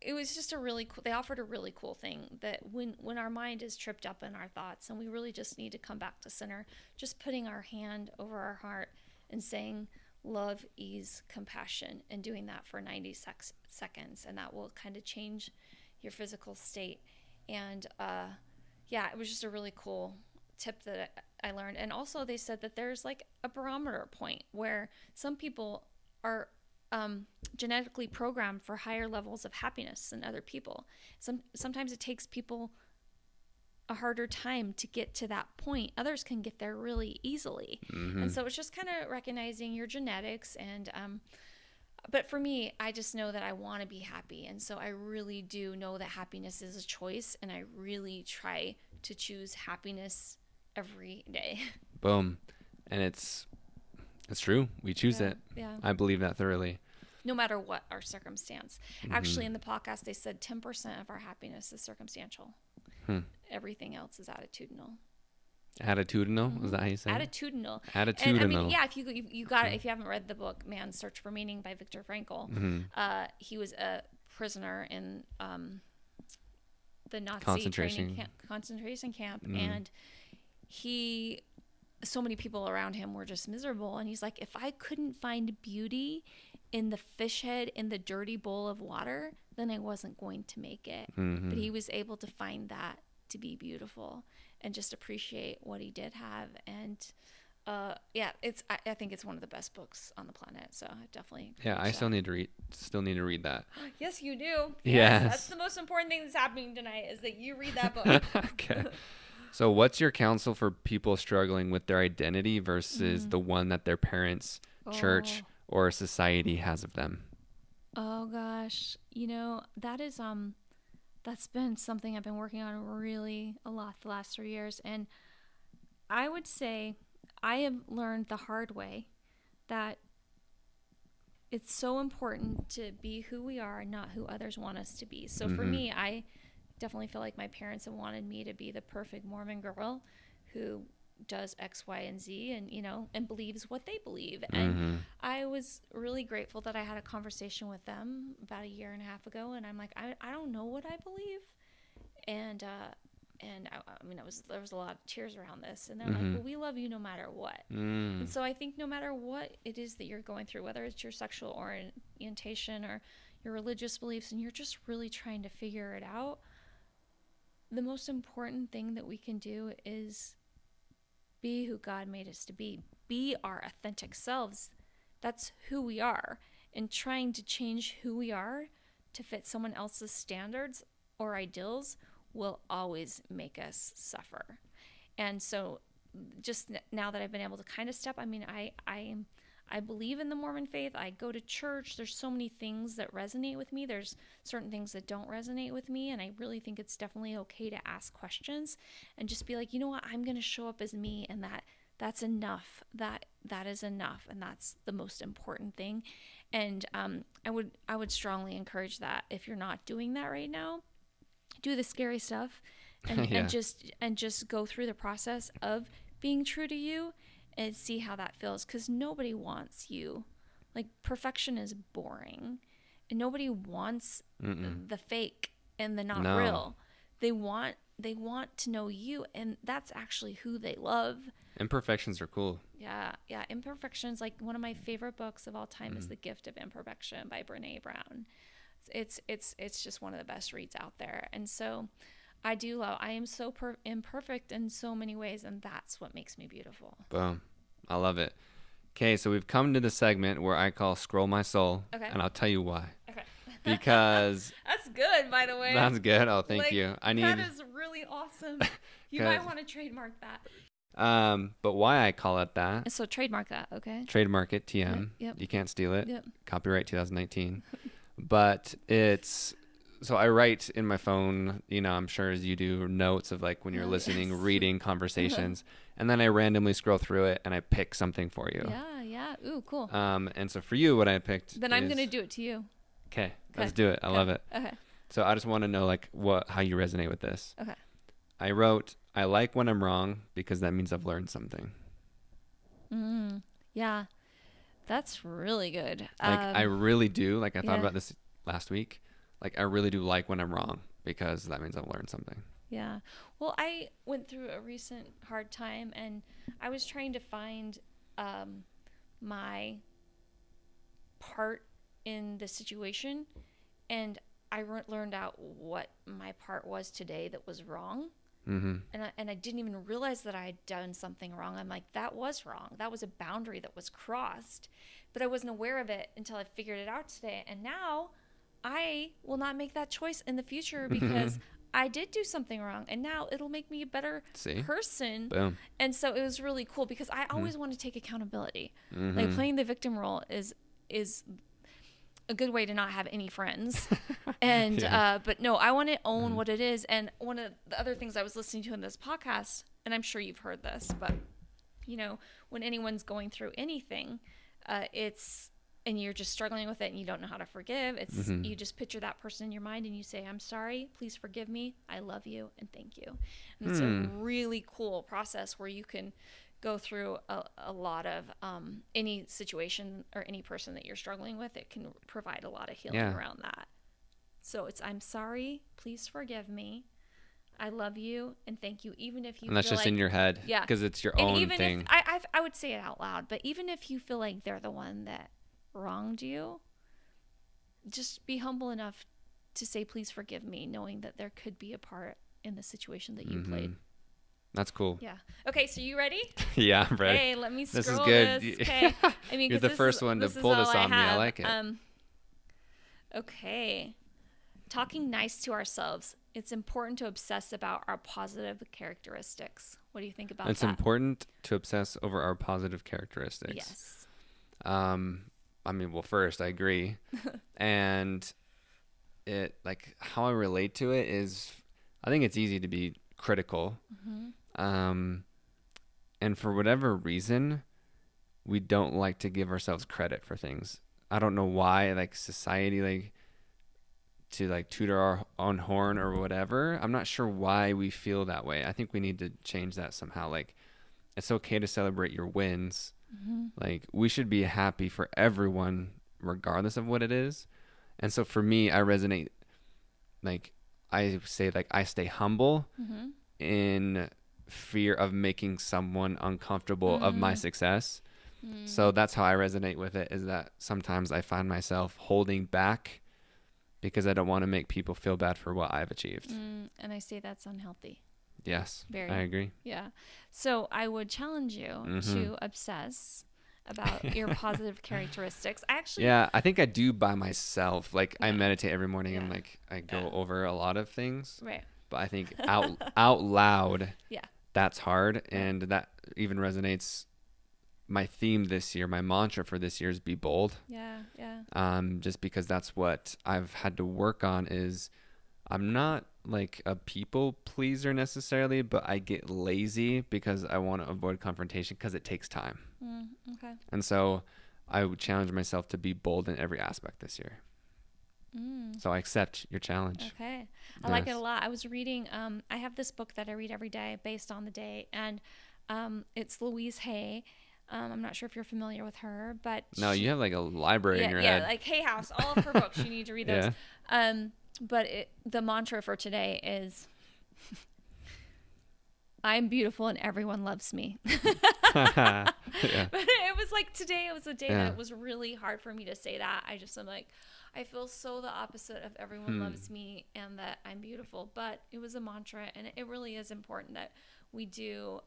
it was just a really cool, they offered a really cool thing that when our mind is tripped up in our thoughts and we really just need to come back to center, just putting our hand over our heart and saying love, ease, compassion, and doing that for 90 seconds, and that will kind of change your physical state. And yeah, it was just a really cool tip that I learned. And also they said that there's like a barometer point where some people are genetically programmed for higher levels of happiness than other people. Sometimes it takes people a harder time to get to that point. Others can get there really easily. And so it's just kind of recognizing your genetics. And but for me, I just know that I want to be happy, and so I really do know that happiness is a choice, and I really try to choose happiness every day. Boom. And it's true. We choose it. Yeah. I believe that thoroughly. No matter what our circumstance. Actually, in the podcast, they said 10% of our happiness is circumstantial. Everything else is attitudinal. Attitudinal? Is that how you say it? Attitudinal. Attitudinal. And I mean, yeah, if you got it, if you haven't read the book Man's Search for Meaning by Viktor Frankl, he was a prisoner in the Nazi concentration camp, and so many people around him were just miserable, and he's like, if I couldn't find beauty in the fish head in the dirty bowl of water, then I wasn't going to make it. But he was able to find that to be beautiful and just appreciate what he did have. And yeah, I think it's one of the best books on the planet, so I definitely I still need to read that. Yes, you do. Yes. That's the most important thing that's happening tonight, is that you read that book. Okay. So what's your counsel for people struggling with their identity versus the one that their parents, church, or society has of them? Oh gosh, that is that's been something I've been working on really a lot the last 3 years, and I would say I have learned the hard way that it's so important to be who we are, not who others want us to be. So for me, I definitely feel like my parents have wanted me to be the perfect Mormon girl who does X, Y, and Z, and and believes what they believe. And I was really grateful that I had a conversation with them about 1.5 years ago, and I'm like, I don't know what I believe, and I mean, there was a lot of tears around this, and they're like, well, we love you no matter what. And so I think no matter what it is that you're going through, whether it's your sexual orientation or your religious beliefs, and you're just really trying to figure it out, the most important thing that we can do is be who God made us to be our authentic selves. That's who we are. And trying to change who we are to fit someone else's standards or ideals will always make us suffer. And so just now that I've been able to kind of step, I mean, I believe in the Mormon faith. I go to church. There's so many things that resonate with me. There's certain things that don't resonate with me. And I really think it's definitely okay to ask questions and just be like, you know what, I'm going to show up as me, and that's enough. That is enough. And that's the most important thing. And I would strongly encourage that if you're not doing that right now, do the scary stuff and just go through the process of being true to you and see how that feels, because nobody wants you. Like, perfection is boring, and nobody wants the fake and the not real. They want to know you, and that's actually who they love. Imperfections are cool. Yeah. Imperfections, like one of my favorite books of all time is The Gift of Imperfection by Brene Brown. It's just one of the best reads out there. And so I am so imperfect in so many ways, and that's what makes me beautiful. Boom. I love it. Okay, so we've come to the segment where I call Scroll My Soul, and I'll tell you why. Okay. Because that's good, by the way. That's good. Oh, thank you. That is really awesome. You might want to trademark that. But why I call it that? So trademark that, okay? Trademark it, TM. Yep. You can't steal it. Yep. Copyright 2019. But so I write in my phone, I'm sure as you do, notes of like when you're listening, reading conversations, and then I randomly scroll through it and I pick something for you. Yeah. Ooh, cool. And so for you, what I picked. Then I'm gonna do it to you. Okay, let's do it. I love it. Okay. So I just want to know like how you resonate with this. Okay. I wrote, I like when I'm wrong because that means I've learned something. Yeah. That's really good. Like, I really do. Like, I thought about this last week. Like, I really do like when I'm wrong, because that means I've learned something. Yeah. Well, I went through a recent hard time, and I was trying to find my part in the situation, and I learned out what my part was today that was wrong. Mm-hmm. And I didn't even realize that I had done something wrong. I'm like, that was wrong. That was a boundary that was crossed. But I wasn't aware of it until I figured it out today. And now I will not make that choice in the future because I did do something wrong. And now it'll make me a better person. Boom. And so it was really cool because I always want to take accountability. Like, playing the victim role is a good way to not have any friends. And but no, I want to own what it is. And one of the other things I was listening to in this podcast, and I'm sure you've heard this, but you know, when anyone's going through anything, and you're just struggling with it and you don't know how to forgive, it's you just picture that person in your mind and you say, I'm sorry, please forgive me, I love you, and thank you. And it's a really cool process where you can go through a lot of any situation or any person that you're struggling with. It can provide a lot of healing around that. So it's, I'm sorry, please forgive me, I love you, and thank you. Even if you and that's feel just like, in your head, because it's your own even thing. If, I would say it out loud, but even if you feel like they're the one that wronged you, just be humble enough to say, please forgive me, knowing that there could be a part in the situation that you played. That's cool. Yeah. Okay, so you ready? Yeah, I'm ready. Hey, let me scroll this. Is good. This. Okay. I mean, you're the first one to pull this on me. I like it. Okay. Talking nice to ourselves. It's important to obsess about our positive characteristics. What do you think about that? It's important to obsess over our positive characteristics. Yes. I mean, well, first, I agree. And it, like, how I relate to it is, I think it's easy to be critical. And for whatever reason, we don't like to give ourselves credit for things. I don't know why, like, society, like, to, like, toot our own horn or whatever. I'm not sure why we feel that way. I think we need to change that somehow. Like, it's okay to celebrate your wins. Like, we should be happy for everyone, regardless of what it is. And so for me, I resonate, like, I say, like, I stay humble in fear of making someone uncomfortable of my success. So that's how I resonate with it, is that sometimes I find myself holding back because I don't want to make people feel bad for what I've achieved. And I say that's unhealthy. Yes, Very. I agree. Yeah. So I would challenge you to obsess about your positive characteristics. I think I do by myself. Like, I meditate every morning and, like, I go over a lot of things. Right. But I think out loud, that's hard. Right. And that even resonates. My theme this year, my mantra for this year is be bold. Yeah. Just because that's what I've had to work on. Is I'm not like a people pleaser necessarily, but I get lazy because I want to avoid confrontation because it takes time. Okay. And so I would challenge myself to be bold in every aspect this year. So I accept your challenge. Okay. I like it a lot. I was reading, I have this book that I read every day based on the day, and it's Louise Hay. I'm not sure if you're familiar with her, but no, you have like a library in your head. Yeah, like Hay House, all of her books. You need to read those. But the mantra for today is, I'm beautiful and everyone loves me. But it was like today, it was a day that it was really hard for me to say that. I'm like, I feel so the opposite of everyone loves me and that I'm beautiful. But it was a mantra, and it really is important that we do.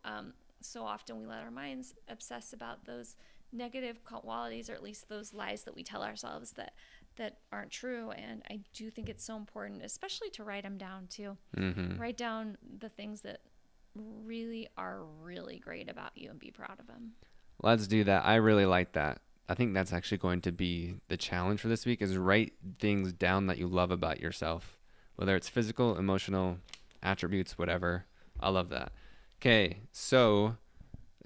So often we let our minds obsess about those negative qualities, or at least those lies that we tell ourselves that aren't true. And I do think it's so important, especially to write them down too. Write down the things that really are really great about you and be proud of them. Let's do that. I really like that. I think that's actually going to be the challenge for this week, is write things down that you love about yourself, whether it's physical, emotional, attributes, whatever. I love that. Okay, so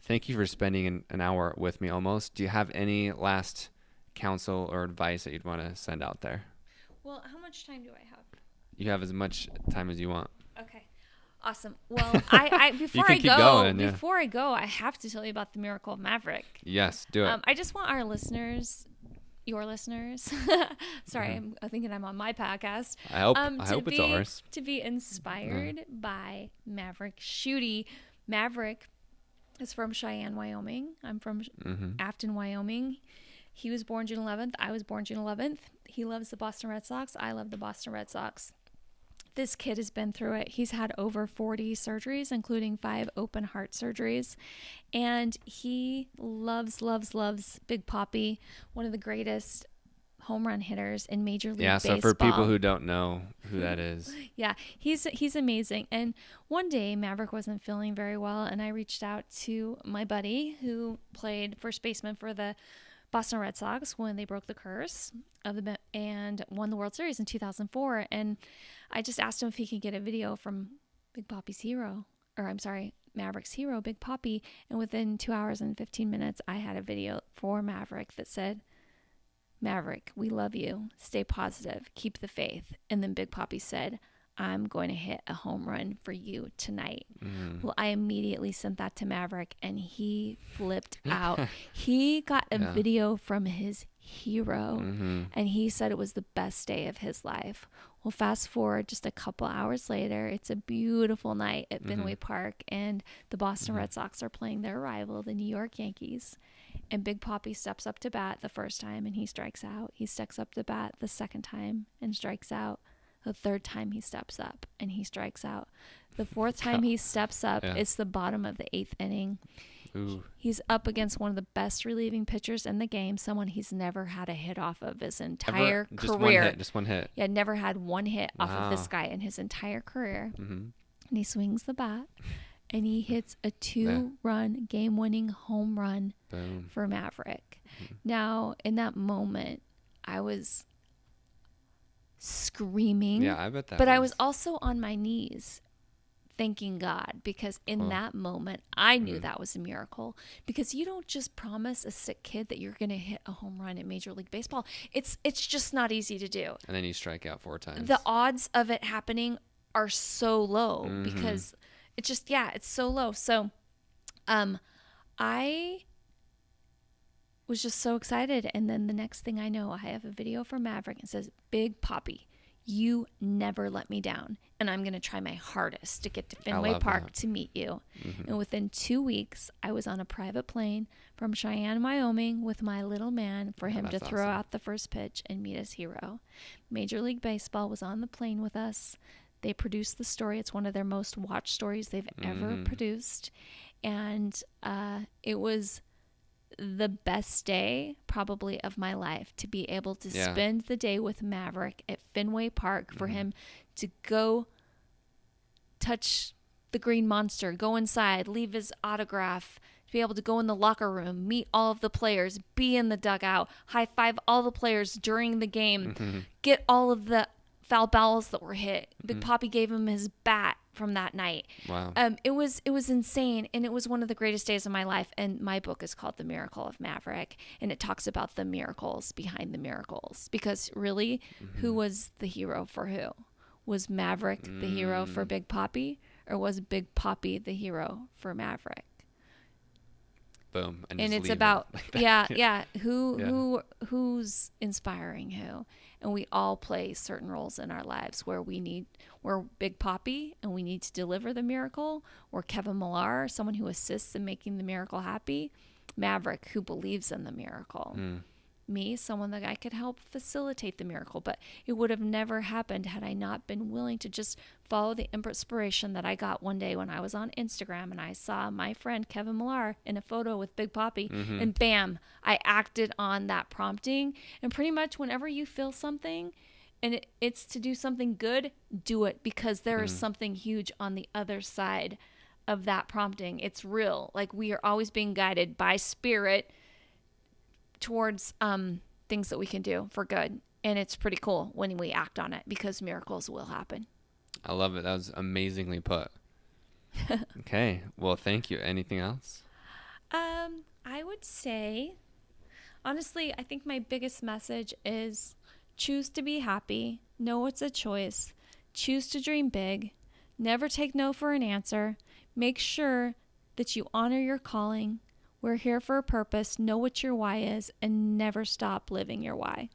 thank you for spending an hour with me almost. Do you have any last counsel or advice that you'd want to send out there? Well, how much time do I have? You have as much time as you want. Okay. Awesome. Well, I before I go, before I go, I have to tell you about the Miracle of Maverick. Yes, do it. I just want our listeners, your listeners. Sorry, I'm thinking I'm on my podcast. I hope it's ours. To be inspired by Maverick Shooty. Maverick is from Cheyenne, Wyoming. I'm from Afton, Wyoming. He was born June 11th. I was born June 11th. He loves the Boston Red Sox. I love the Boston Red Sox. This kid has been through it. He's had over 40 surgeries, including 5 open heart surgeries. And he loves Big Papi, one of the greatest home run hitters in Major League Baseball. Yeah, so for people who don't know who that is. Yeah, he's amazing. And one day, Maverick wasn't feeling very well, and I reached out to my buddy who played first baseman for the Boston Red Sox when they broke the curse and won the World Series in 2004. And I just asked him if he could get a video from Maverick's hero, Big Papi. And within 2 hours and 15 minutes, I had a video for Maverick that said, "Maverick, we love you. Stay positive. Keep the faith." And then Big Papi said, "I'm going to hit a home run for you tonight." Well, I immediately sent that to Maverick, and he flipped out. He got a video from his hero, and he said it was the best day of his life. Well, fast forward just a couple hours later, it's a beautiful night at Fenway Park, and the Boston Red Sox are playing their rival, the New York Yankees. And Big Papi steps up to bat the first time, and he strikes out. He steps up to bat the second time and strikes out. The third time he steps up and he strikes out. The fourth time he steps up, it's the bottom of the 8th inning. Ooh. He's up against one of the best relieving pitchers in the game, someone he's never had a hit off of his entire career. Just one hit. Yeah, never had one hit off of this guy in his entire career. And he swings the bat, and he hits a 2-run game-winning home run for Maverick. Now, in that moment, I was screaming. Yeah, I bet that. But I was also on my knees thanking God, because in that moment I knew that was a miracle, because you don't just promise a sick kid that you're going to hit a home run in Major League Baseball. It's just not easy to do. And then you strike out 4 times. The odds of it happening are so low because it's just it's so low. So I was just so excited, and then the next thing I know, I have a video from Maverick and it says, "Big Papi, you never let me down, and I'm going to try my hardest to get to Fenway Park to meet you." And within 2 weeks, I was on a private plane from Cheyenne, Wyoming with my little man for him to throw out the first pitch and meet his hero. Major League Baseball was on the plane with us. They produced the story. It's one of their most watched stories they've ever produced. And it was the best day probably of my life to be able to spend the day with Maverick at Fenway Park, for him to go touch the green monster, go inside, leave his autograph, to be able to go in the locker room, meet all of the players, be in the dugout, high five all the players during the game, get all of the foul balls that were hit. Big Papi gave him his bat from that night. Wow. It was insane, and it was one of the greatest days of my life. And my book is called The Miracle of Maverick, and it talks about the miracles behind the miracles, because really, who was the hero for who? Was Maverick the hero for Big Papi, or was Big Papi the hero for Maverick? Boom. And it's about who's inspiring who. And we all play certain roles in our lives where we're Big Papi and we need to deliver the miracle. Or Kevin Millar, someone who assists in making the miracle happy. Maverick, who believes in the miracle. Me, someone that I could help facilitate the miracle. But it would have never happened had I not been willing to just follow the inspiration that I got one day when I was on Instagram and I saw my friend Kevin Millar in a photo with Big Papi, and bam, I acted on that prompting. And pretty much whenever you feel something and it's to do something good, do it, because there is something huge on the other side of that prompting. It's real. Like, we are always being guided by spirit towards things that we can do for good. And it's pretty cool when we act on it, because miracles will happen. I love it. That was amazingly put. Okay. Well, thank you. Anything else? I would say, honestly, I think my biggest message is choose to be happy. Know it's a choice. Choose to dream big. Never take no for an answer. Make sure that you honor your calling. We're here for a purpose. Know what your why is, and never stop living your why.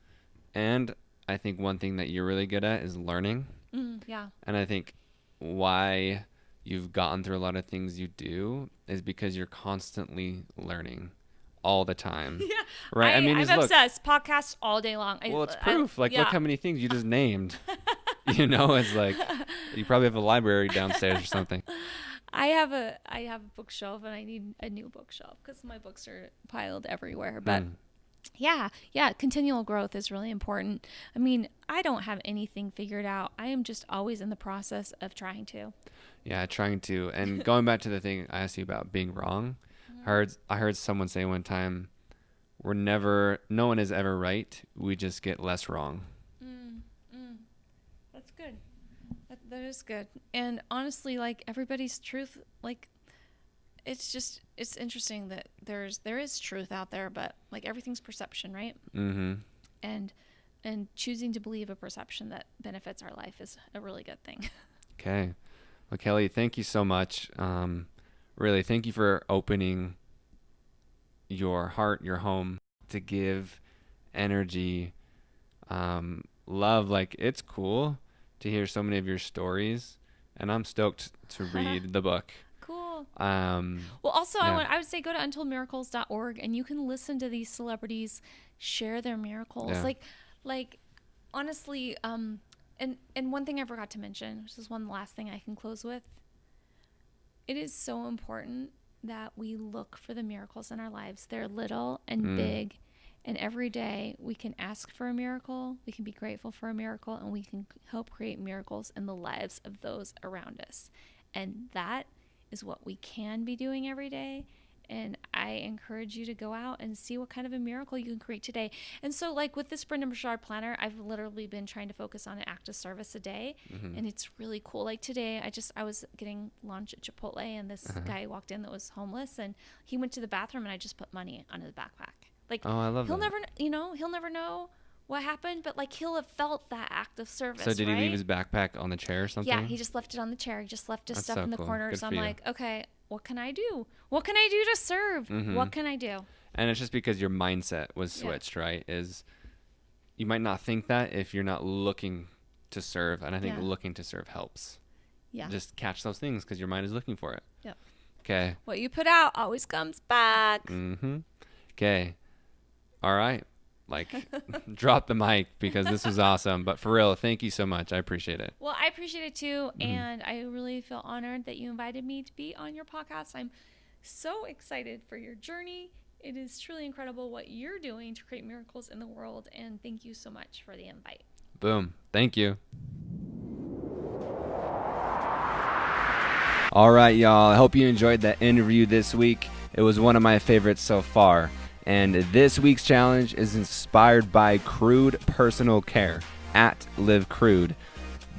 And I think one thing that you're really good at is learning. Yeah. And I think why you've gotten through a lot of things you do is because you're constantly learning all the time. Yeah. Right? I'm obsessed. Podcasts all day long. Well, it's proof. Look how many things you just named. It's like you probably have a library downstairs or something. I have a bookshelf, and I need a new bookshelf because my books are piled everywhere. But yeah, continual growth is really important. I mean, I don't have anything figured out. I am just always in the process of trying to. Yeah, trying to. And going back to the thing I asked you about being wrong, I heard someone say one time, no one is ever right. We just get less wrong. That's good. That is good. And honestly, like, everybody's truth, like, it's interesting that there is truth out there, but like, everything's perception, right? Mm-hmm. And choosing to believe a perception that benefits our life is a really good thing. Okay. Well, Kelli, thank you so much. Really, thank you for opening your heart, your home, to give energy, love. Like, it's cool to hear so many of your stories, and I'm stoked to read the book. Cool. Well, also, I would say go to untoldmiracles.org, and you can listen to these celebrities share their miracles. Yeah. Like honestly, and one thing I forgot to mention, which is one last thing I can close with. It is so important that we look for the miracles in our lives. They're little and big. And every day we can ask for a miracle, we can be grateful for a miracle, and we can help create miracles in the lives of those around us. And that is what we can be doing every day. And I encourage you to go out and see what kind of a miracle you can create today. And so, like, with this Brenda Bouchard planner, I've literally been trying to focus on an act of service a day. And it's really cool. Like today, I was getting lunch at Chipotle, and this guy walked in that was homeless, and he went to the bathroom, and I just put money on his backpack. Like, I love he'll that. he'll never know what happened, but like, he'll have felt that act of service. So did he leave his backpack on the chair or something? Yeah, he just left it on the chair. He just left his stuff in the corner. Good so for I'm you. like, okay, what can I do? What can I do to serve? What can I do? And it's just because your mindset was switched, right? Is you might not think that if you're not looking to serve, and I think looking to serve helps. Yeah. Just catch those things because your mind is looking for it. Yep. Okay. What you put out always comes back. Okay. All right. Like, drop the mic because this was awesome. But for real, thank you so much. I appreciate it. Well, I appreciate it too. And I really feel honored that you invited me to be on your podcast. I'm so excited for your journey. It is truly incredible what you're doing to create miracles in the world. And thank you so much for the invite. Boom. Thank you. All right, y'all. I hope you enjoyed that interview this week. It was one of my favorites so far. And this week's challenge is inspired by CRUDE Personal Care at Live CRUDE.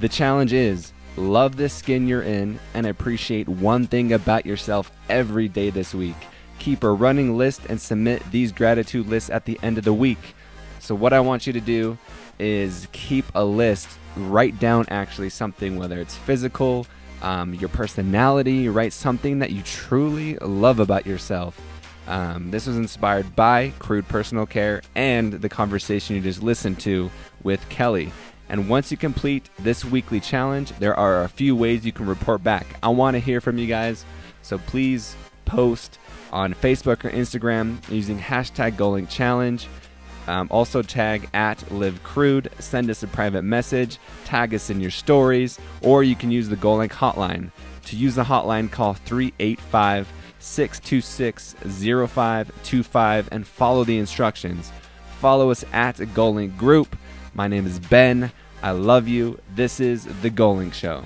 The challenge is love the skin you're in and appreciate one thing about yourself every day this week. Keep a running list and submit these gratitude lists at the end of the week. So what I want you to do is keep a list, write down actually something, whether it's physical, your personality, write something that you truly love about yourself. This was inspired by CRUDE Personal Care and the conversation you just listened to with Kelli. And once you complete this weekly challenge, there are a few ways you can report back. I want to hear from you guys, so please post on Facebook or Instagram using hashtag Goalink Challenge. Also tag at LiveCrude, send us a private message, tag us in your stories, or you can use the Goalink hotline. To use the hotline, call 385-626-0525 and follow the instructions. Follow us at Goalink Group. My name is Ben. I love you. This is The Goalink Show.